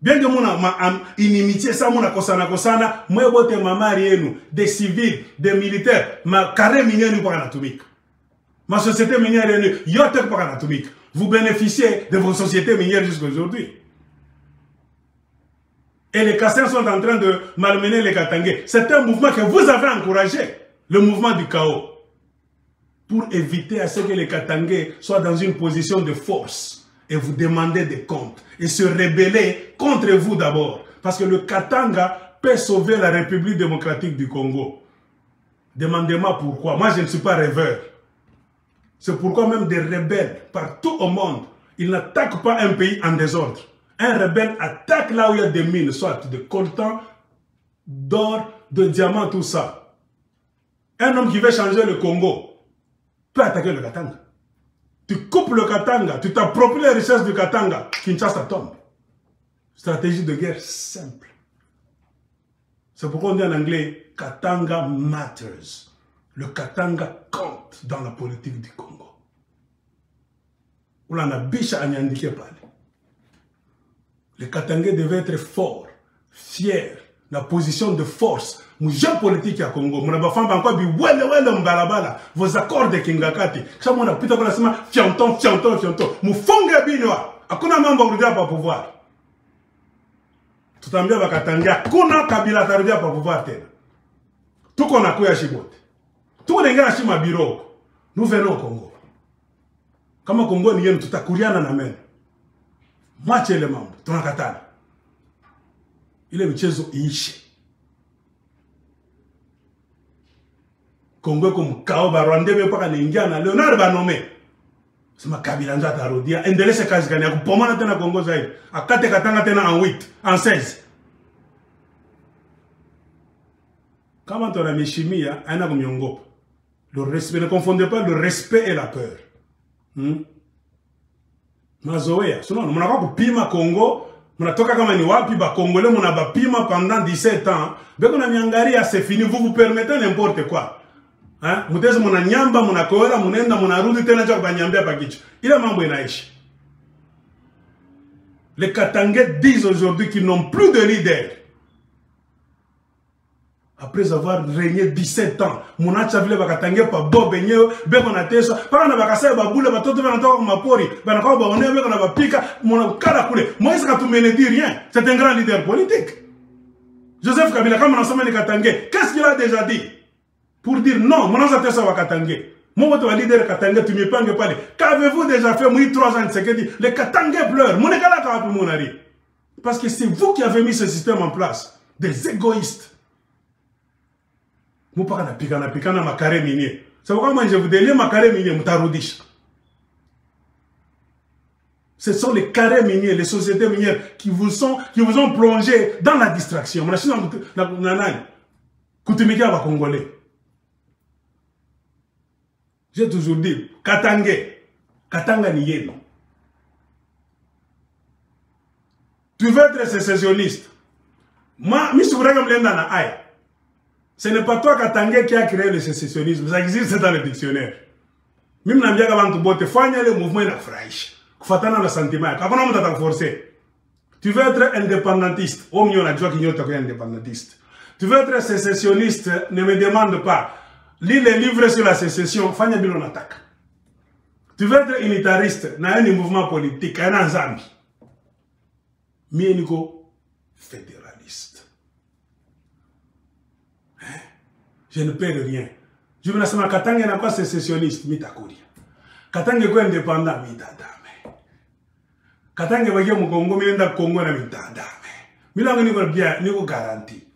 Bien que mon inimitié, ça, mon kosana, moi, je ma mariée, des civils, des militaires, ma carré minier n'est pas anatomique. Ma société minière est nue, yotek pas anatomique. Vous bénéficiez de vos sociétés minières jusqu'à aujourd'hui. Et les Kassayens sont en train de malmener les Katangais. C'est un mouvement que vous avez encouragé, le mouvement du chaos, pour éviter à ce que les Katangais soient dans une position de force et vous demander des comptes et se rebeller contre vous d'abord. Parce que le Katanga peut sauver la République démocratique du Congo. Demandez-moi pourquoi. Moi, je ne suis pas rêveur. C'est pourquoi même des rebelles partout au monde, ils n'attaquent pas un pays en désordre. Un rebelle attaque là où il y a des mines, soit de coltan, d'or, de diamants, tout ça. Un homme qui veut changer le Congo peut attaquer le Katanga. Tu coupes le Katanga, tu t'appropries les richesses du Katanga, Kinshasa tombe. Stratégie de guerre simple. C'est pourquoi on dit en anglais, Katanga matters. Le Katanga compte dans la politique du Congo. On a biche à indiqué parler. Les Katangais devaient être forts, fiers, la position de force. Mon jeune politique à Congo, mon abafan encore bi wele mbalabala, vos accords de Kingakati. Ça mon a putain qu'on a sema fianton. Mon fonga binwa, akuna mambo rudia pas pouvoir. Tout en bien va Katanga, kuna Kabila tarudia pas pouvoir tena. Tout qu'on a kuya shibote. Tout les gars shima bureau. Nous venons au Congo. Kama Congo ni yenu tutakuriana na meno. Mwache ile mambo, tunakatana. Ile michezo iishe. Congo kumkao barwandebe mpaka naingia na Leonard Banome. Sema Kabila ndio atarudia. Endeleze kazi gani ya kupomana tena Congo zaidi. Akate katanga tena en 8, en 16. Kama tuna mishimia aina kumyongopa. Le respect, ne confondez pas le respect et la peur. Mazoea, sinon mnaka kupima Congo, mnatoka kama ni wapi ba Congolais mnabapima pendant 17 ans, beko na miangaria c'est fini, vous vous permettez n'importe quoi. Hein? Mutezi mnanyamba, mnakoela, mnaenda, mnarudi tena cha kubanyambia pakicho. Ile mambo inaishi. Les Katangais disent aujourd'hui qu'ils n'ont plus de leader. Après avoir régné 17 ans, mon achavile bakatangé pa bobe nyeo, beko na teso, para na bakasa ba bule batoto bana toka mapori, bana kwa ba one beko na bapika, mon kala kule. Moïse Katumbi ne dit rien, c'est un grand leader politique. Joseph Kabila comme on ensemble les Katangé, qu'est-ce qu'il a déjà dit pour dire non, mon ancêtre ça va Katangé. Mon votre leader Katangé tu me panges pas. Qu'avez-vous déjà fait moi 3 ans de sécurité? Les Katangé pleurent, mon kala ka pu mon ari. Parce que c'est vous qui avez mis ce système en place, des égoïstes. Vous parlez de pikana makare minier. C'est pourquoi moi je vous dis makare minier mutarudish. Ce sont les carrés miniers, les sociétés minières qui vous ont plongé dans la distraction. J'ai toujours dit Katanga ni yeno. Tu veux être sécessionniste. Moi, je suis na aya. Ce n'est pas toi, Katangé, qui a créé le sécessionnisme. Ça existe dans le dictionnaire. Même si tu as fait le mouvement de la fraîche, tu as le sentiment. Tu veux être indépendantiste. Au mieux, on a dit qu'il y a indépendantiste. Tu veux être sécessionniste, ne me demande pas. Lis les livres sur la sécession, Fanya Bilon attaque. Tu veux être unitariste, dans un mouvement politique, un Zambie. Mieniko, fédéraliste. Je ne perds rien. Je me dis que Katanga n'est pas sécessionniste, mitakuri. Katanga est indépendant, mitadame. Katanga est au Congo, mais il Congo na mitadame. Milango ni bien, ni garantie.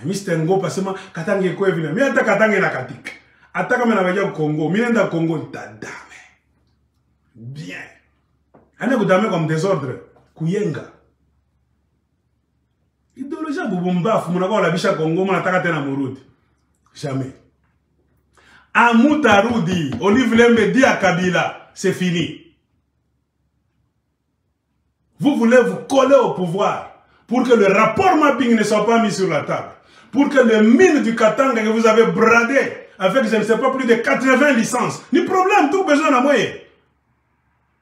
Mr. Ngo parce que Katanga est évident. Mais ata Katanga na katik. Ata kama na au Congo, mais il Congo mitadame. Bien. Ane kudame comme désordre, kuyenga. Idéologie bubumbafu, munako la bisha Congo, munataka tena murudi. Jamais. À Moutarudi, Olive Lembe dit à Kabila, c'est fini. Vous voulez vous coller au pouvoir pour que le rapport mapping ne soit pas mis sur la table. Pour que le mine du Katanga que vous avez bradé avec, je ne sais pas, plus de 80 licences. Ni problème, tout besoin de moyen.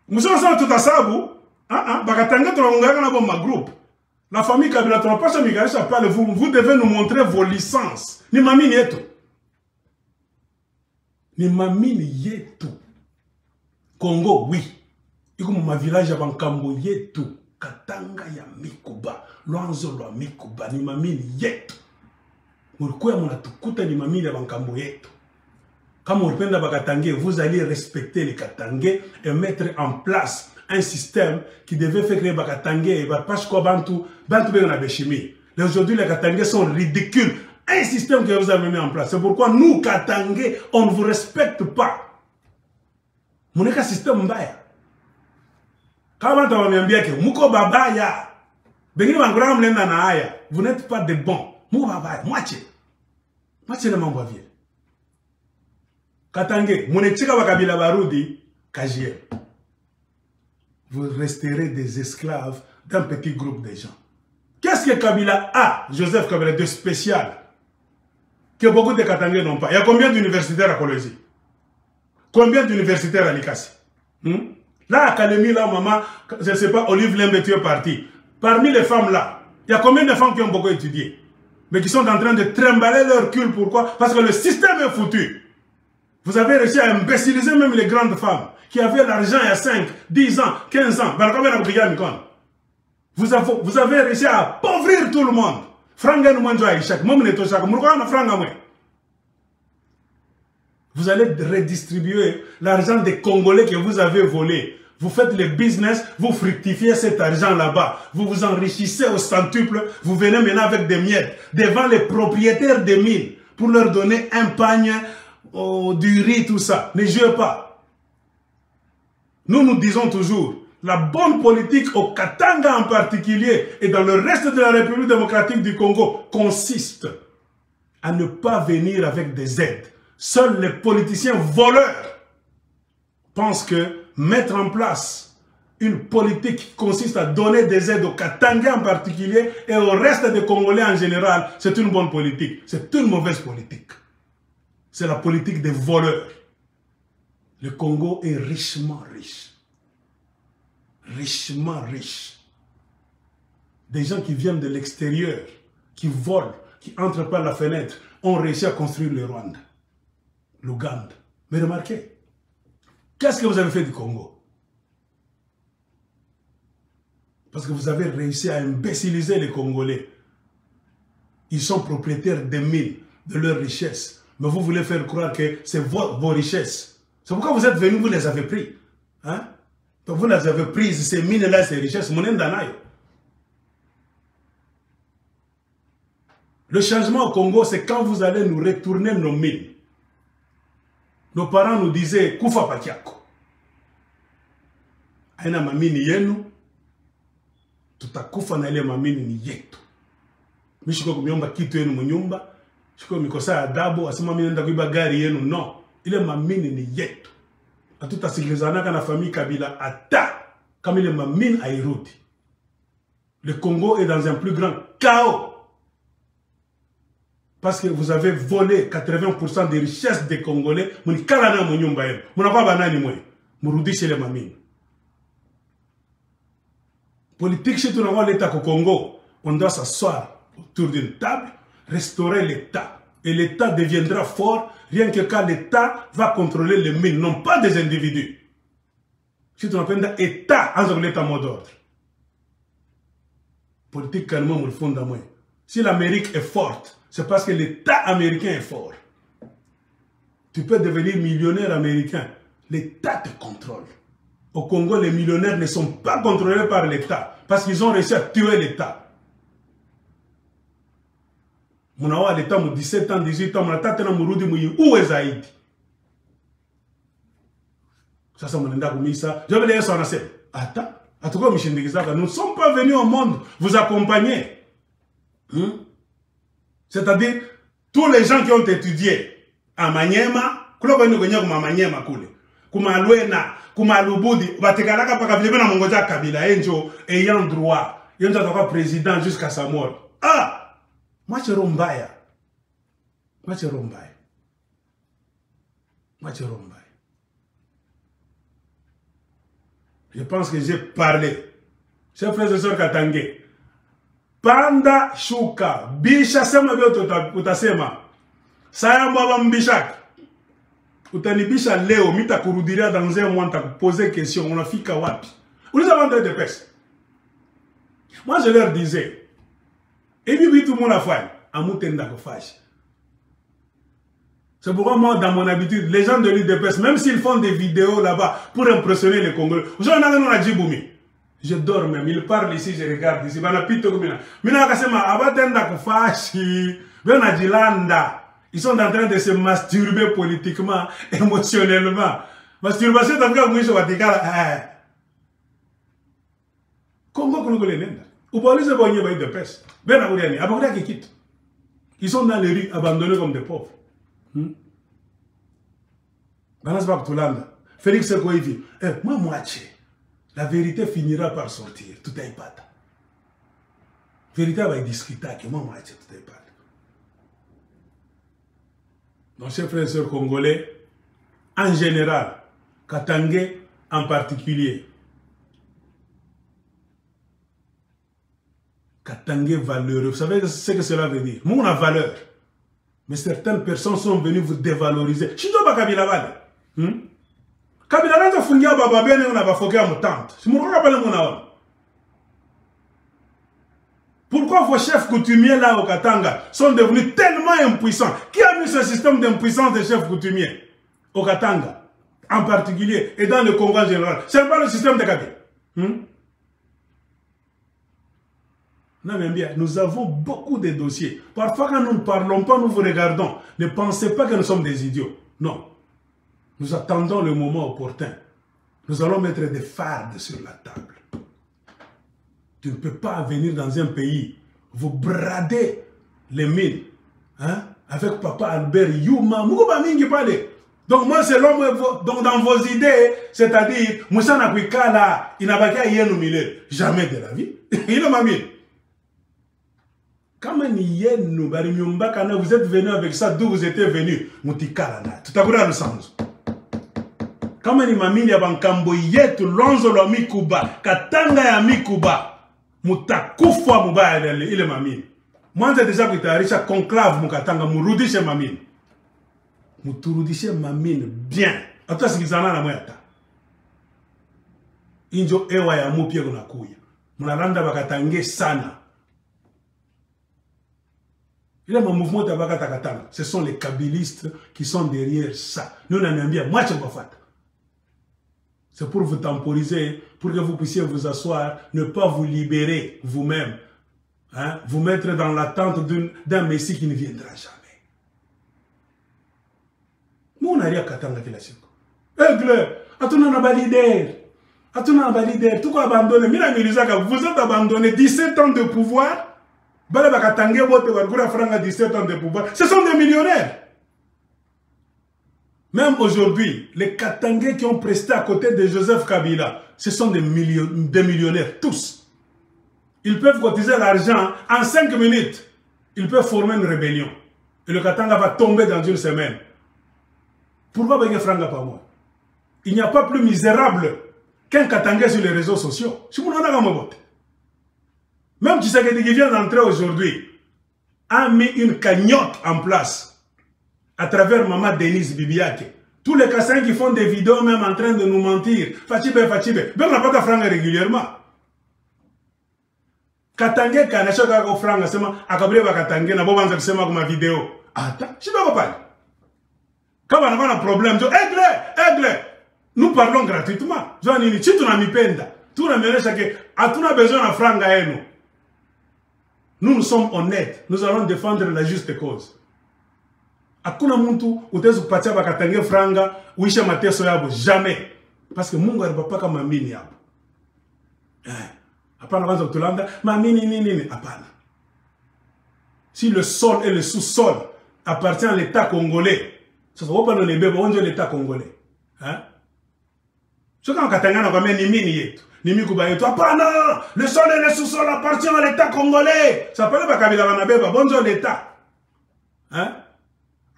Nous sommes tout à ça, vous. Bakatanga, tu as ma groupe. La famille Kabila, tu n'as pas ça, vous devez nous montrer vos licences. Ni mamini yetu. Ni mamini yetu. Congo, oui. Iko ma village ya Bankambo yetu. Katanga ya Mikuba. Luanzo lwa Mikuba. Ni mamini yetu. Murikuya munatukuta ni mamini ya Bankambo yetu. Comme on Bakatangue, vous allez respecter les Katangais et mettre en place un système qui devait faire créer Bakatangue et Bapashko Bantu Bena Beshimi. Aujourd'hui, les Katangais sont ridicules. Un système que vous avez mis en place. C'est pourquoi nous, Katangais, on ne vous respecte pas. Mon état système mbaya. Quand on m'a dit que Mouko Babaya, vous n'êtes pas des bons. Mouko Babaya, moitié. Moitié de mon bavier. Katangais, mon état Kabila Barudi, KGM. Vous resterez des esclaves d'un petit groupe de gens. Qu'est-ce que Kabila a, Joseph Kabila, de spécial que beaucoup de Katangais n'ont pas? Il y a combien d'universitaires à Kolwezi? Combien d'universitaires à Likasi? Là, Académie, là, maman, je ne sais pas, Olive Lembe, tu es parti. Parmi les femmes là, il y a combien de femmes qui ont beaucoup étudié, mais qui sont en train de trimballer leur cul? Pourquoi? Parce que le système est foutu. Vous avez réussi à imbéciliser même les grandes femmes qui avaient l'argent il y a 5, 10 ans, 15 ans. Vous avez réussi à appauvrir tout le monde. Vous allez redistribuer l'argent des Congolais que vous avez volé. Vous faites le business, vous fructifiez cet argent là-bas. Vous vous enrichissez au centuple. Vous venez maintenant avec des miettes devant les propriétaires des mines pour leur donner un pagne, du riz, tout ça. Ne jouez pas. Nous disons toujours, la bonne politique au Katanga en particulier et dans le reste de la République démocratique du Congo consiste à ne pas venir avec des aides. Seuls les politiciens voleurs pensent que mettre en place une politique qui consiste à donner des aides au Katanga en particulier et au reste des Congolais en général, c'est une bonne politique. C'est une mauvaise politique. C'est la politique des voleurs. Le Congo est richement riche. Richement riche. Des gens qui viennent de l'extérieur, qui volent, qui entrent par la fenêtre, ont réussi à construire le Rwanda, l'Ouganda. Mais remarquez, qu'est-ce que vous avez fait du Congo? Parce que vous avez réussi à imbéciliser les Congolais. Ils sont propriétaires des mines, de leurs richesses. Mais vous voulez faire croire que c'est vos richesses. C'est pourquoi vous êtes venus, vous les avez pris. Hein? Donc vous les avez prises, ces mines-là, ces richesses. Le changement au Congo, c'est quand vous allez nous retourner nos mines. Nos parents nous disaient, Kufa Patiako. Aina mamini yenu, tutakufa na ile mamini ni yetu. Mishiko kumiomba kitu yenu mnyumba, shiko mikosa adabu, asema mimi nenda kuiba gari yenu, no. Ile mamini ni yetu. Hatutasikilizana na famille Kabila ata kama ile mamini hairudi. Le Congo est dans un plus grand chaos. Parce que vous avez volé 80% des richesses des Congolais. Vous n'avez pas de mnyumba yenu. Vous n'avez pas de mnyumba. Murudishe les mamines. Politique chez tout l'État au Congo, on doit s'asseoir autour d'une table, restaurer l'État. Et l'État deviendra fort rien que quand l'État va contrôler les mines, non pas des individus. Si tu appelles l'État, en l'État mot d'ordre. Politique calmement me le fond d'amour. Si l'Amérique est forte, c'est parce que l'État américain est fort. Tu peux devenir millionnaire américain. L'État te contrôle. Au Congo, les millionnaires ne sont pas contrôlés par l'État parce qu'ils ont réussi à tuer l'État. Mon awa l'État, 17 ans, 18 ans, mon tata na murudi mouyi, où est Zaïdi? Ça, c'est mon enda kumisa. Je vais dire ça en assez. Attends, à tout cas, nous ne sommes pas venus au monde vous accompagner. C'est-à-dire, tous les gens qui ont étudié à Maniema, Kuma Luena, Kuma Lubudi, Batekalaka Pakabina Mongoja Kabila, Enjo, ayant droit, il y a président jusqu'à sa mort. Ah! Moi, je Rombaya. Moi, je Rombaya. Moi, je Rombaya. Je pense que j'ai parlé. Chers frères et sœurs Katangé. Panda shuka bisha sema vyote utasema saya mbaba mbishaki utanibisha leo mitakurudiria dans un mois nitakuposer question unafika wapi uliza vendre de pêche. Moi je leur disais et puis tout le monde a fait amutenda ko fashi. C'est pourquoi moi dans mon habitude les gens de l'UDPS même s'ils font des vidéos là-bas pour impressionner les Congolais aujourd'hui on a Djiboumi. Je dors même, il parle ici, je regarde ici. Ils sont en train de se masturber politiquement, émotionnellement. Masturbation, t'as vu Congo, ils sont dans les rues, abandonnés comme des pauvres. Félix Sekoïvi, moi, moitié. La vérité finira par sortir. Tout est pas. La vérité va être discutée. Moi, tout est pas. Donc, chers frères et sœurs congolais, en général, Katangé en particulier, Katangé valeureux. Vous savez ce que cela veut dire? Moi, on a valeur. Mais certaines personnes sont venues vous dévaloriser. Je ne dois pas Kabila Vale. Kabila Vale a fungi à Bababene, on a bafoké à mon tante. Je ne me rappelle pas. Pourquoi vos chefs coutumiers là au Katanga sont devenus tellement impuissants? Qui a mis ce système d'impuissance des chefs coutumiers? au Katanga, en particulier, et dans le Congo en général. Ce n'est pas le système de Kabila. Non, mais bien, nous avons beaucoup de dossiers. Parfois, quand nous ne parlons pas, nous vous regardons. Ne pensez pas que nous sommes des idiots. Non. Nous attendons le moment opportun. Nous allons mettre des fardes sur la table. Tu ne peux pas venir dans un pays, vous brader les mines, hein, avec papa Albert Youma. Donc moi, selon moi, donc dans vos idées, c'est-à-dire, Moussa Nakwikala, il n'a pas qu'à y aller. Jamais de la vie. Il est ma mine. Quand vous êtes venu avec ça, d'où vous étiez venu, Moutikala, tout à l'heure le sens. Quand vous êtes venu avec Kamboyetu, Lonzo la Mikuba, Katanga ya Mikuba, Mutakufa Muba, il est ma mine. Moi, j'ai déjà été riche à conclave, Mukatanga, Mouroudishe ma mine. Mouroudishe ma mine, bien. À toi, c'est qu'ils en ont la moyata. Injo ewa ya mupie kunakuya. Munalanda bakatange sana. Il y a un mouvement de Bakatakatanga. Ce sont les kabylistes qui sont derrière ça. Nous, on aime bien. Moi, je vais faire. C'est pour vous temporiser, pour que vous puissiez vous asseoir, ne pas vous libérer vous-même. Hein? Vous mettre dans l'attente d'un Messie qui ne viendra jamais. Nous, on n'a rien à Katanga qui l'a su. Aigle, attends, on a leader. Attends, on a leader. Tout quoi abandonné. Vous êtes abandonné 17 ans de pouvoir. Ce sont des millionnaires. Même aujourd'hui, les Katangais qui ont presté à côté de Joseph Kabila, ce sont des millionnaires, tous. Ils peuvent cotiser l'argent en 5 minutes. Ils peuvent former une rébellion. Et le Katanga va tomber dans une semaine. Pourquoi payer franga par moi? Il n'y a pas plus misérable qu'un Katangais sur les réseaux sociaux. Même Tshisekedi qui vient d'entrer aujourd'hui a mis une cagnotte en place à travers Maman Denise Bibiake. Tous les Kassans qui font des vidéos même en train de nous mentir. Fatibé. Ben on n'a pas de francs régulièrement. Katangé Kanachak au franc, c'est moi. Akabré Katangé, n'a pas besoin de faire ma vidéo. Attends, je ne sais pas. Quand on a un problème, je dis, aigle, nous parlons gratuitement. Je dis, si tu n'as mis penda, tu n'as besoin de francs à nous. Nous sommes honnêtes. Nous allons défendre la juste cause. Akuna muntu utezu kupatia bakatange franga uisha mateso yabo jamais. Parce que Mungu alipapa kama mamini yabo. Hapana kwanza kutulanda mamini nini hapana. Si le sol et le sous-sol appartient à l'État congolais, ça ne va pas dans les bébés, on dit l'État congolais. Hein? Ce qu'on katanga na kama ni mini yetu. Nimi kubayetu, apana, le sol et le sous-sol appartient à l'État congolais. Ça s'appelle pas Kabila Banabeba, bonjour l'État. Hein?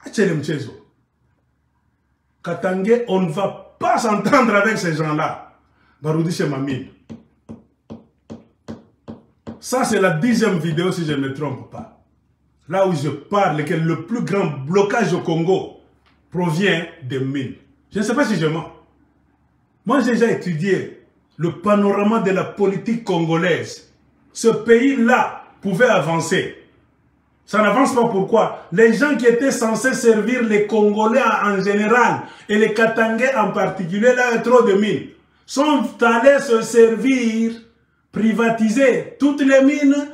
Achele mchezo. Katangé, on ne va pas s'entendre avec ces gens-là. Baroudishe Mamine. Ça, c'est la 10e vidéo, si je ne me trompe pas. Là où je parle que le plus grand blocage au Congo provient des mines. Je ne sais pas si je mens. Moi, j'ai déjà étudié le panorama de la politique congolaise. Ce pays-là pouvait avancer. Ça n'avance pas pourquoi? Les gens qui étaient censés servir les Congolais en général et les Katangais en particulier, là, il y a trop de mines, sont allés se servir, privatiser toutes les mines,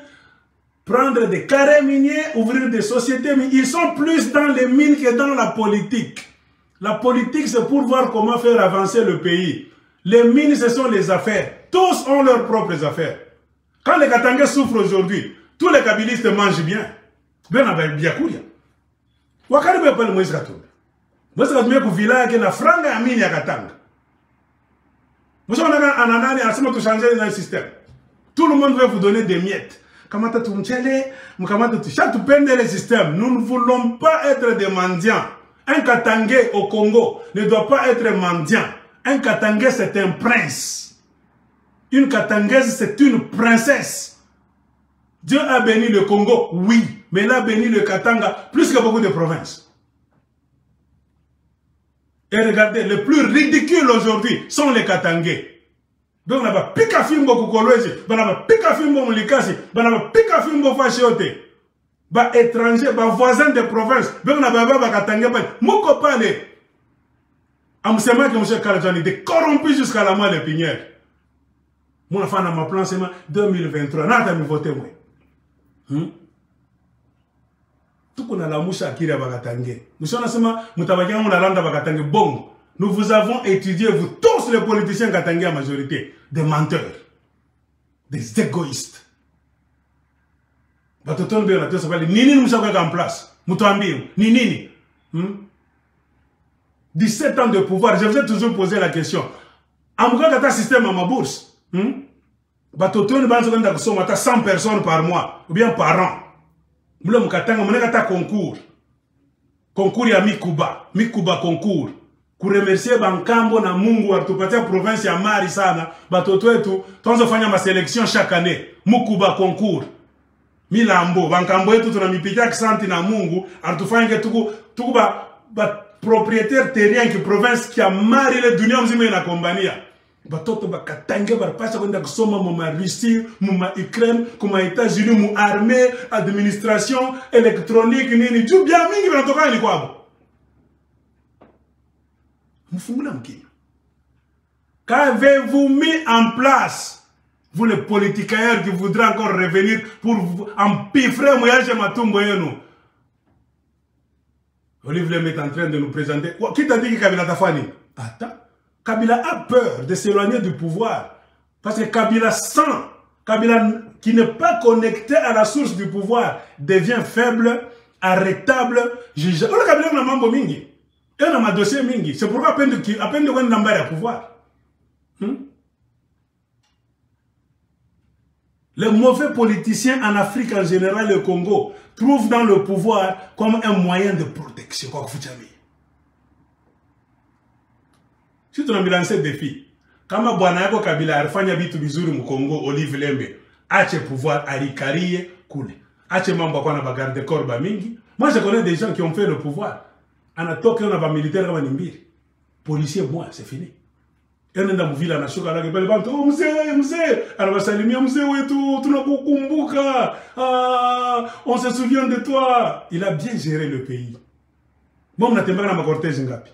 prendre des carrés miniers, ouvrir des sociétés minières. Ils sont plus dans les mines que dans la politique. La politique, c'est pour voir comment faire avancer le pays. Les mines, ce sont les affaires. Tous ont leurs propres affaires. Quand les Katangais souffrent aujourd'hui, tous les Kabilistes mangent bien. Ben avec Biakouya. Wakari be pas Moïse Katumbi. Moïse Katumbi pour village que la franga ya mine ya Katanga. Vous on a ananani asema tout changer dans le système. Tout le monde veut vous donner des miettes. Kamata tumchele, mukamata tu chaque peine le système. Nous ne voulons pas être des mendiants. Un Katangais au Congo ne doit pas être mendiant. Un Katangais, c'est un prince. Une Katangaise, c'est une princesse. Dieu a béni le Congo, oui, mais il a béni le Katanga plus que beaucoup de provinces. Et regardez, les plus ridicules aujourd'hui sont les Katangais. Donc, on a pas pikafimbo kukolwezi, on a pas pikafimbo mulikasi, on a pas pikafimbo fachiote. Ba étranger, ba voisin de province, on a pas Katangais, moko pale. Amsema que M. Kaladjani était corrompu jusqu'à la moelle épinière. Mon enfant dans ma plan, c'est 2023. N'a me voté, moi. Tout qu'on a la mouche à Kira Bagatangue. Nous sommes ensemble, nous travaillons dans la lande Bagatangue. Bon, nous vous avons étudié, vous tous les politiciens Katangé en majorité, des menteurs, des égoïstes. Batoton de la tête s'appelle Nini nous sommes en place. Moutoambi, Nini. 17 ans de pouvoir, je vous ai toujours posé la question. Amouka Kata système à ma bourse. Batoton de 100 personnes par mois, ou bien par an. Moulin Moukatanga, Mounekata concours. Concours ya Mikuba. Mikuba concours. Pour remercier Bankambo na Mungu, Artupatia province ya Mari sana. Batoto etu, tonzo fanya ma sélection chaque année. Mukuba concours. Milambo, Bankambo etu tunamipitia kisanti na Mungu. Artufanya tuku ba propriétaire terrien qui province qui a Mari le dunia mzima na kombania. Batoto bakatange barapasha kwenda kusoma muma Russie, muma Ukraine, kuma États-Unis, mu armée, administration, électronique, nini, tu bien mingi banatoka ni kwabo. Mufungula mkini. Qu'avez-vous mis en place, vous les politicaires qui voudraient encore revenir pour empiffrer Moyaje Matumbo yenu? Olivier Lem est en train de nous présenter. Qui t'a dit que Kabila t'a fait? Attends. Kabila a peur de s'éloigner du pouvoir. Parce que Kabila sent, Kabila qui n'est pas connecté à la source du pouvoir, devient faible, arrêtable, jugeable. Oh, Kabila n'a mambo mingi. Et on a dossier mingi. C'est pourquoi à peine de qu'on n'a pouvoir. Les mauvais politiciens en Afrique en général, le Congo, trouvent dans le pouvoir comme un moyen de protection. Si tu as lancé le défi, kama bwana yako Kabila alifanya vitu vizuri mu Congo, Olive Lembe, ache pouvoir alikarie kule. Ache mambo kwa na bagarde corps ba mingi. Moi je connais des gens qui ont fait le pouvoir. Anatoka na ba militaire kama nimbiri. Policier moi, c'est fini. Enda mvila na shuka lake pale bantu, oh mzee, anawasalimia mzee wetu, tunakukumbuka. On se souvient de toi. Il a bien géré le pays. Moi mnatembea na makortege ngapi?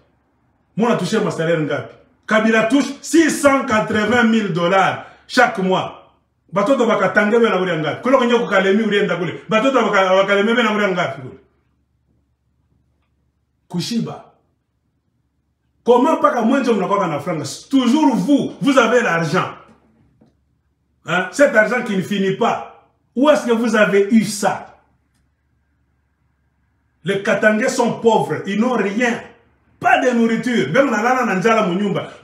Moi, on a touché mon salaire ngapi. Kabila touche 680 000 $ chaque mois. Batoto bakatange bena buri ngapi. Kolo kanyo ku Kalemi urienda kule. Batoto bakalemi bena buri ngapi kule. Kushiba. Comment pas qu'à moins de en France? Toujours vous avez l'argent. Hein? Cet argent qui ne finit pas. Où est-ce que vous avez eu ça? Les Katangais sont pauvres, ils n'ont rien. Pas de nourriture.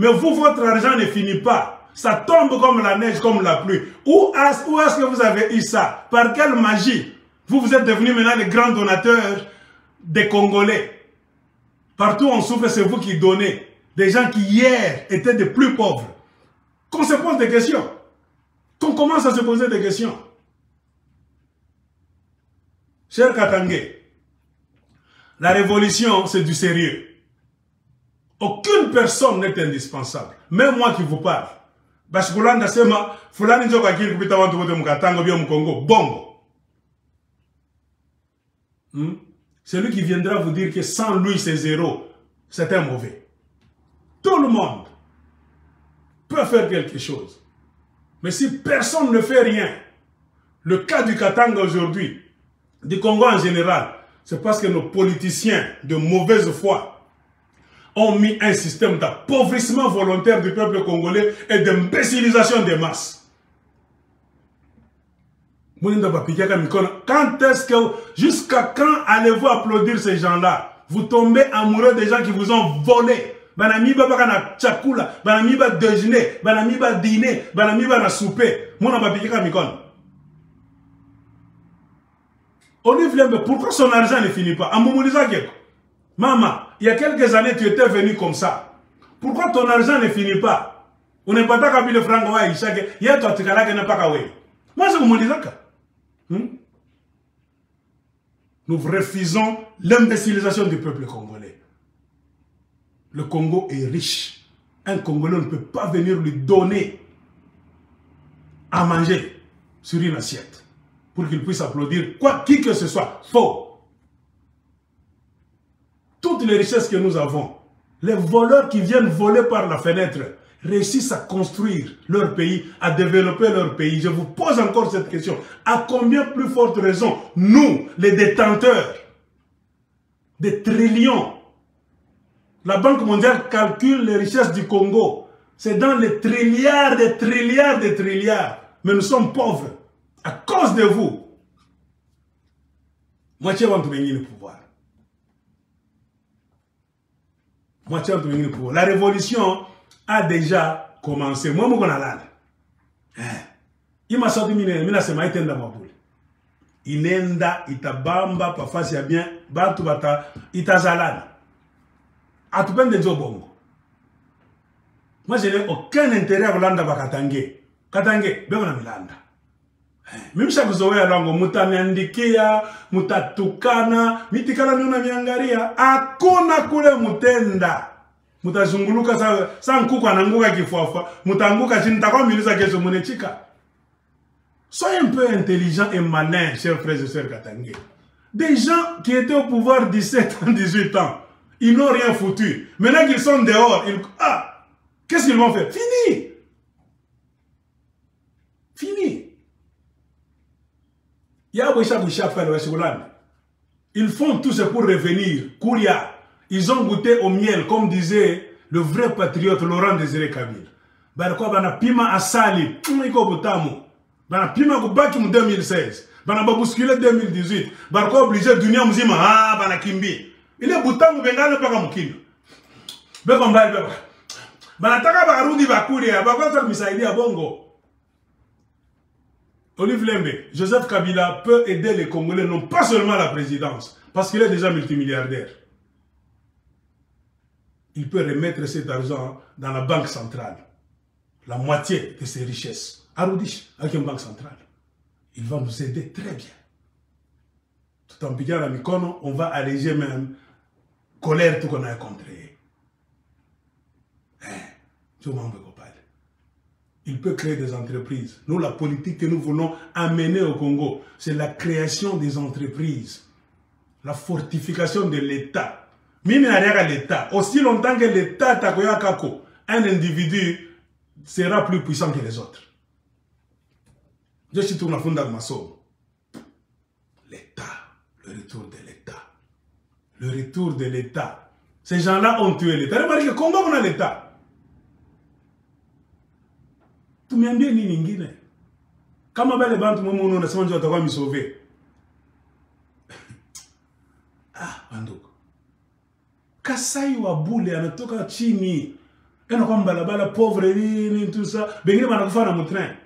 Mais vous, votre argent ne finit pas. Ça tombe comme la neige, comme la pluie. Où est-ce que vous avez eu ça? Par quelle magie? Vous êtes devenus maintenant les grands donateurs des Congolais. Partout où on souffre, c'est vous qui donnez. Des gens qui hier étaient des plus pauvres. Qu'on se pose des questions. Qu'on commence à se poser des questions. Cher Katangé, la révolution, c'est du sérieux. Aucune personne n'est indispensable. Même moi qui vous parle. Bashkulanda sema, fulani njoka akili kupita wantu wote mkatango bio mkongo. Bongo. Celui qui viendra vous dire que sans lui c'est zéro, c'est un mauvais. Tout le monde peut faire quelque chose. Mais si personne ne fait rien, le cas du Katanga aujourd'hui, du Congo en général, c'est parce que nos politiciens de mauvaise foi ont mis un système d'appauvrissement volontaire du peuple congolais et d'imbécilisation des masses. Quand est-ce que, jusqu'à quand allez-vous applaudir ces gens-là? Vous tombez amoureux des gens qui vous ont volé. Banamiba bakana chakula, banamiba déjeuner, banamiba dîner, banamiba na souper. Mona bapikika mikon. Olive Lembe, pourquoi son argent ne finit pas? Amoumoulisa Geko. Maman, il y a quelques années, tu étais venu comme ça. Pourquoi ton argent ne finit pas? On n'est pas d'accord avec le franc. Il y a toi, tu n'as pas qu'à. Moi, c'est comme ça. Nous refusons l'imbécilisation du peuple congolais. Le Congo est riche. Un Congolais ne peut pas venir lui donner à manger sur une assiette pour qu'il puisse applaudir quoi qui que ce soit. Faux. Toutes les richesses que nous avons, Les voleurs qui viennent voler par la fenêtre réussissent à construire leur pays, à développer leur pays. Je vous pose encore cette question. À combien plus forte raison, nous, les détenteurs des trillions, la Banque mondiale calcule les richesses du Congo. C'est dans les trilliards, des trilliards, des trilliards. Mais nous sommes pauvres à cause de vous. Moitié vont venir le pouvoir. Moitié vont venir le pouvoir. La révolution a déjà commencé. Moi, je suis là. Il m'a sorti mina sema itenda mabule. Inenda itabamba pa fasi ya bien bantu bata itazalana. Atupende nzo bongo. Moi, je n'ai aucun intérêt à Rolanda Bakatangue. Katangue, bego na Milanda. Même si vous avez lango mutaniandikia, mutatukana, mitikala nuna miangaria, akuna kule mutenda. Mutazunguluka sa nkuku ananguka kifuafa, mutanguka chini takwa milisa kesho munechika. Soyez un peu intelligent et malin, chers frères et sœurs Katangue. Des gens qui étaient au pouvoir 17 ans, 18 ans, ils n'ont rien foutu. Maintenant qu'ils sont dehors, qu'est-ce qu'ils vont faire? Fini! Fini! Ils font tout ça pour revenir. Kouria. Ils ont goûté au miel, comme disait le vrai patriote Laurent Désiré Kabila. Barako bana pima asali, iko butamu. Bana pima kubaki mu 2016. Bana babousculer 2018. Barako obligé dunia mzima bana kimbi. Ile butamu bengana paka mukino. Beko mbali beko. Banataka barudi bakuria, bakota misaidia bongo. Olive Lembe, Joseph Kabila peut aider les Congolais, non pas seulement à la présidence, parce qu'il est déjà multimilliardaire. Il peut remettre cet argent dans la banque centrale. La moitié de ses richesses. Arudich, avec une banque centrale. Il va nous aider très bien. Tout en piquant la Mikono, on va alléger même colère tout qu'on a contré. Il peut créer des entreprises. Nous, la politique que nous voulons amener au Congo, c'est la création des entreprises, la fortification de l'État. Même à l'État, aussi longtemps que l'État takoya kako, un individu sera plus puissant que les autres. Je suis tout le monde dans ma somme. L'État, le retour de l'État. Le retour de l'État. Ces gens-là ont tué l'État. Remarquez que Congo, on a l'État. Tumiambie nini ingine? Kama bale bantu mumu unasema njoo atakuwa misove. Banduko. Kasai wa bule anatoka chini. Ena kwa mbalabala pauvre nini tout ça. Bengine banakufa na mtrain.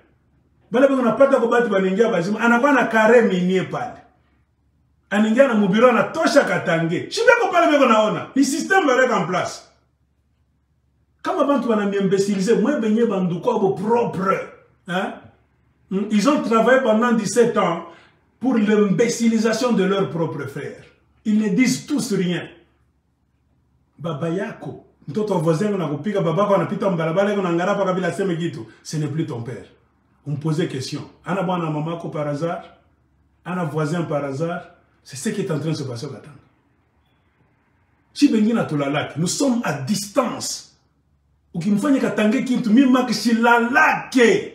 Bale bengine unapata kwa bati baningia bazima anakuwa na kare minier pale. Aningia na mubiro anatosha Katange. Shibeko pale beko naona. Ni système bareka en place. Comme abantu banamiembesiliser, moi benye banduko abo propre. Hein? Ils ont travaillé pendant 17 ans pour l'imbécilisation de leurs propres frères. Ils ne disent tous rien. Baba yako, mtoto voisin na kupika babako anapita mbalabala na ngarapa kabila sema kitu, ce n'est plus ton père. On me posait question. Ana bwana mamako par hasard, ana voisin par hasard, c'est ce qui est en train de se passer au Katanga. Si bengina tolalaki, nous sommes à distance. Ukimfanya Katange kintu mimi kishilalake.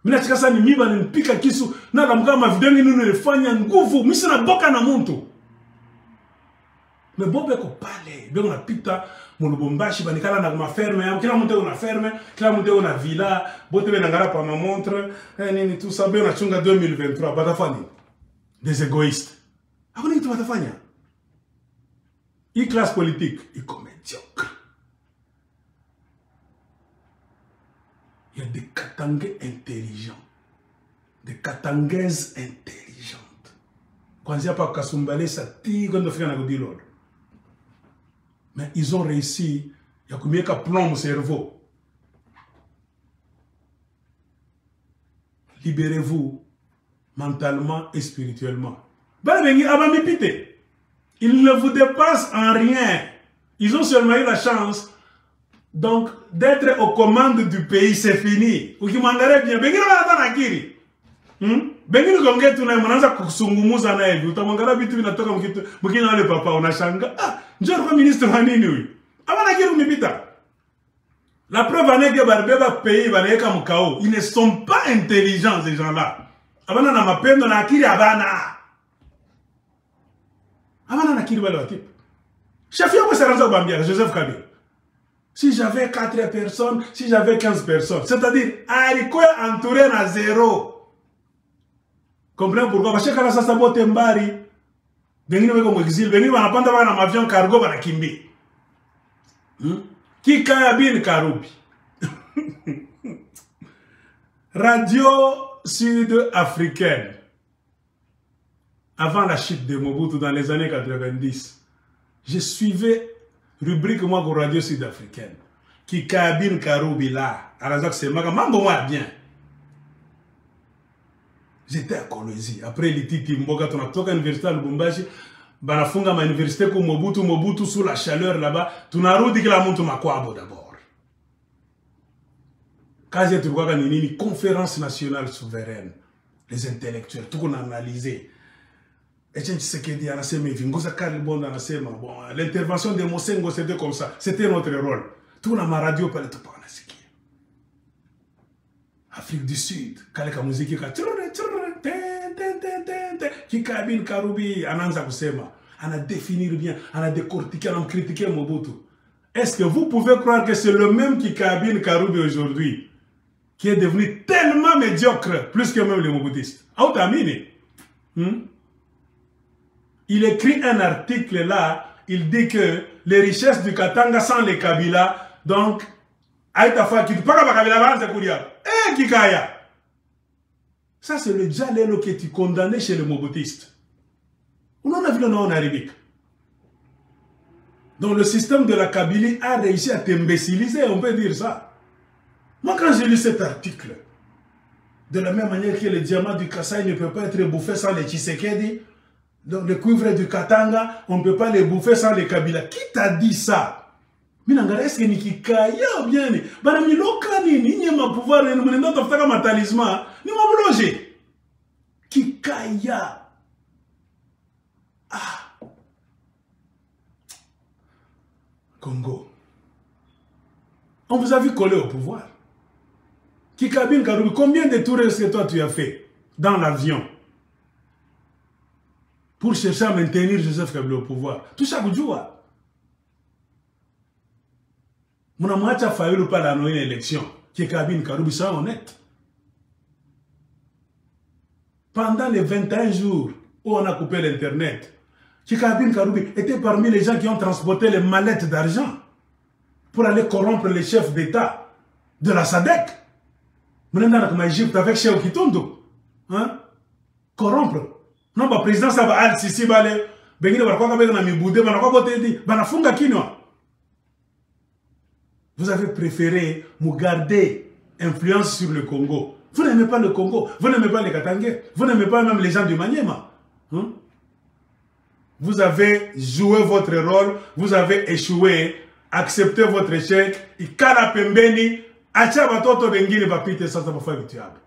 Mina chikasa ni miba nipika kisu na kamkama video ngine nilifanya nguvu, mimi sina boka na muntu. Mebobe ko pale, bego napita mu Lubumbashi banikala na maferme, kila mtu una ferme, kila mtu una villa, bote benangara pa ma montre, nini tout ça bien na chunga 2023 batafani. Des égoïstes. Hakuna kitu batafanya. Hii classe politique iko médiocre. Il y a des Katangais intelligents, des Katangaises intelligentes. Quand il n'y a pas Kasumbale, ça tire quand on fait un coup. Mais ils ont réussi, il y a combien de plomb au cerveau. Libérez-vous mentalement et spirituellement. Ils ne vous dépassent en rien. Ils ont seulement eu la chance donc d'être aux commandes du pays. C'est fini. Ukimangare bien, bengine wanataka nakiri. Bengine konge tuna mnaanza kusungumuza naye hivi. Utamangara vitu vinatoka mkina wale papa unashanga. Njoo kwa ministre wa nini huyu? La preuve en est que Barbeba pays, ils ne sont pas intelligents, ces gens-là. Abana na mapendo na akiri abana. Abana na akiri balo type. Chef yo se ranza Bambia, Joseph Kabila. Si j'avais 4 personnes, si j'avais 15 personnes, c'est-à-dire Ariko est entouré à 0. Comprenez pourquoi? Parce que quand ça sabote mbari, bengine weko mu exil, bengine wanapanda bana na avion cargo bana kimbi. Qui kaya bin Karoubi. Radio sud-africaine. Avant la chute de Mobutu dans les années 90, je suivais rubrique moi pour Radio sud-africaine. Qui kaya bin Karoubi là. Alors c'est mambo moi bien. J'étais à Kolwezi. Après les titres Mboga tunatoka université à Lubumbashi. Banafunga ma université comme Mobutu sous la chaleur là-bas. Tunarudi kila mtu makwabo d'abord. Kazi tu kwa nini conférence nationale souveraine. Les intellectuels tout qu'on a analysé. Etienne Tshisekedi anasema hivi, Ngoza Kalibonda anasema bon, l'intervention de Mosengo c'était comme ça. C'était notre rôle. Tout na ma radio pale tu pas nasikia. Afrique du Sud, kale ka muziki ka qui Kabin Karoubi ananza kusema, ana définir bien, ana décortiquer, ana critiquer Mobutu. Est-ce que vous pouvez croire que c'est le même qui Kabin Karoubi aujourd'hui, qui est devenu tellement médiocre, plus que même les Mobutistes? Il écrit un article là, il dit que les richesses du Katanga sans les Kabila, donc, Aïtafa, qui ne pas Kabila, c'est Kikaya. Ça, c'est le Djalelo qui est condamné chez les Mobutistes. On en a vu le nom en arabique. Donc, le système de la Kabylie a réussi à t'imbéciliser, on peut dire ça. Moi, quand j'ai lu cet article, de la même manière que le diamant du Kasaï ne peut pas être bouffé sans les Tshisekedi, donc le cuivre du Katanga, on ne peut pas les bouffer sans les Kabila. Qui t'a dit ça? Est-ce que Niki Kaya ou bien Banami Lokani, ni ma pouvoir, ni mon tafutaka ma talisman, ni ma bloge. Kikaya. Ah. Congo. On vous a vu coller au pouvoir. Kikabin Karoubi, combien de tours est-ce que toi tu as fait dans l'avion pour chercher à maintenir Joseph Kabila au pouvoir? Tout ça vous joue. Mon amour a failli pas la nouvelle élection. Kikabin Karoubi, sois honnête. Pendant les 21 jours où on a coupé l'internet, Kikabin Karoubi était parmi les gens qui ont transporté les mallettes d'argent pour aller corrompre les chefs d'État de la SADC. Vous n'êtes pas en Égypte avec Cheikh Kitondo. Hein? Corrompre. Non, le président ça va aller ici, va aller. Vous avez préféré vous garder influence sur le Congo. Vous n'aimez pas le Congo, vous n'aimez pas les Katangais, vous n'aimez pas même les gens du Maniema. Hein? Vous avez joué votre rôle, vous avez échoué, accepté votre échec, et quand la pembeni, acha batoto bengine bapite ça va faire habituable.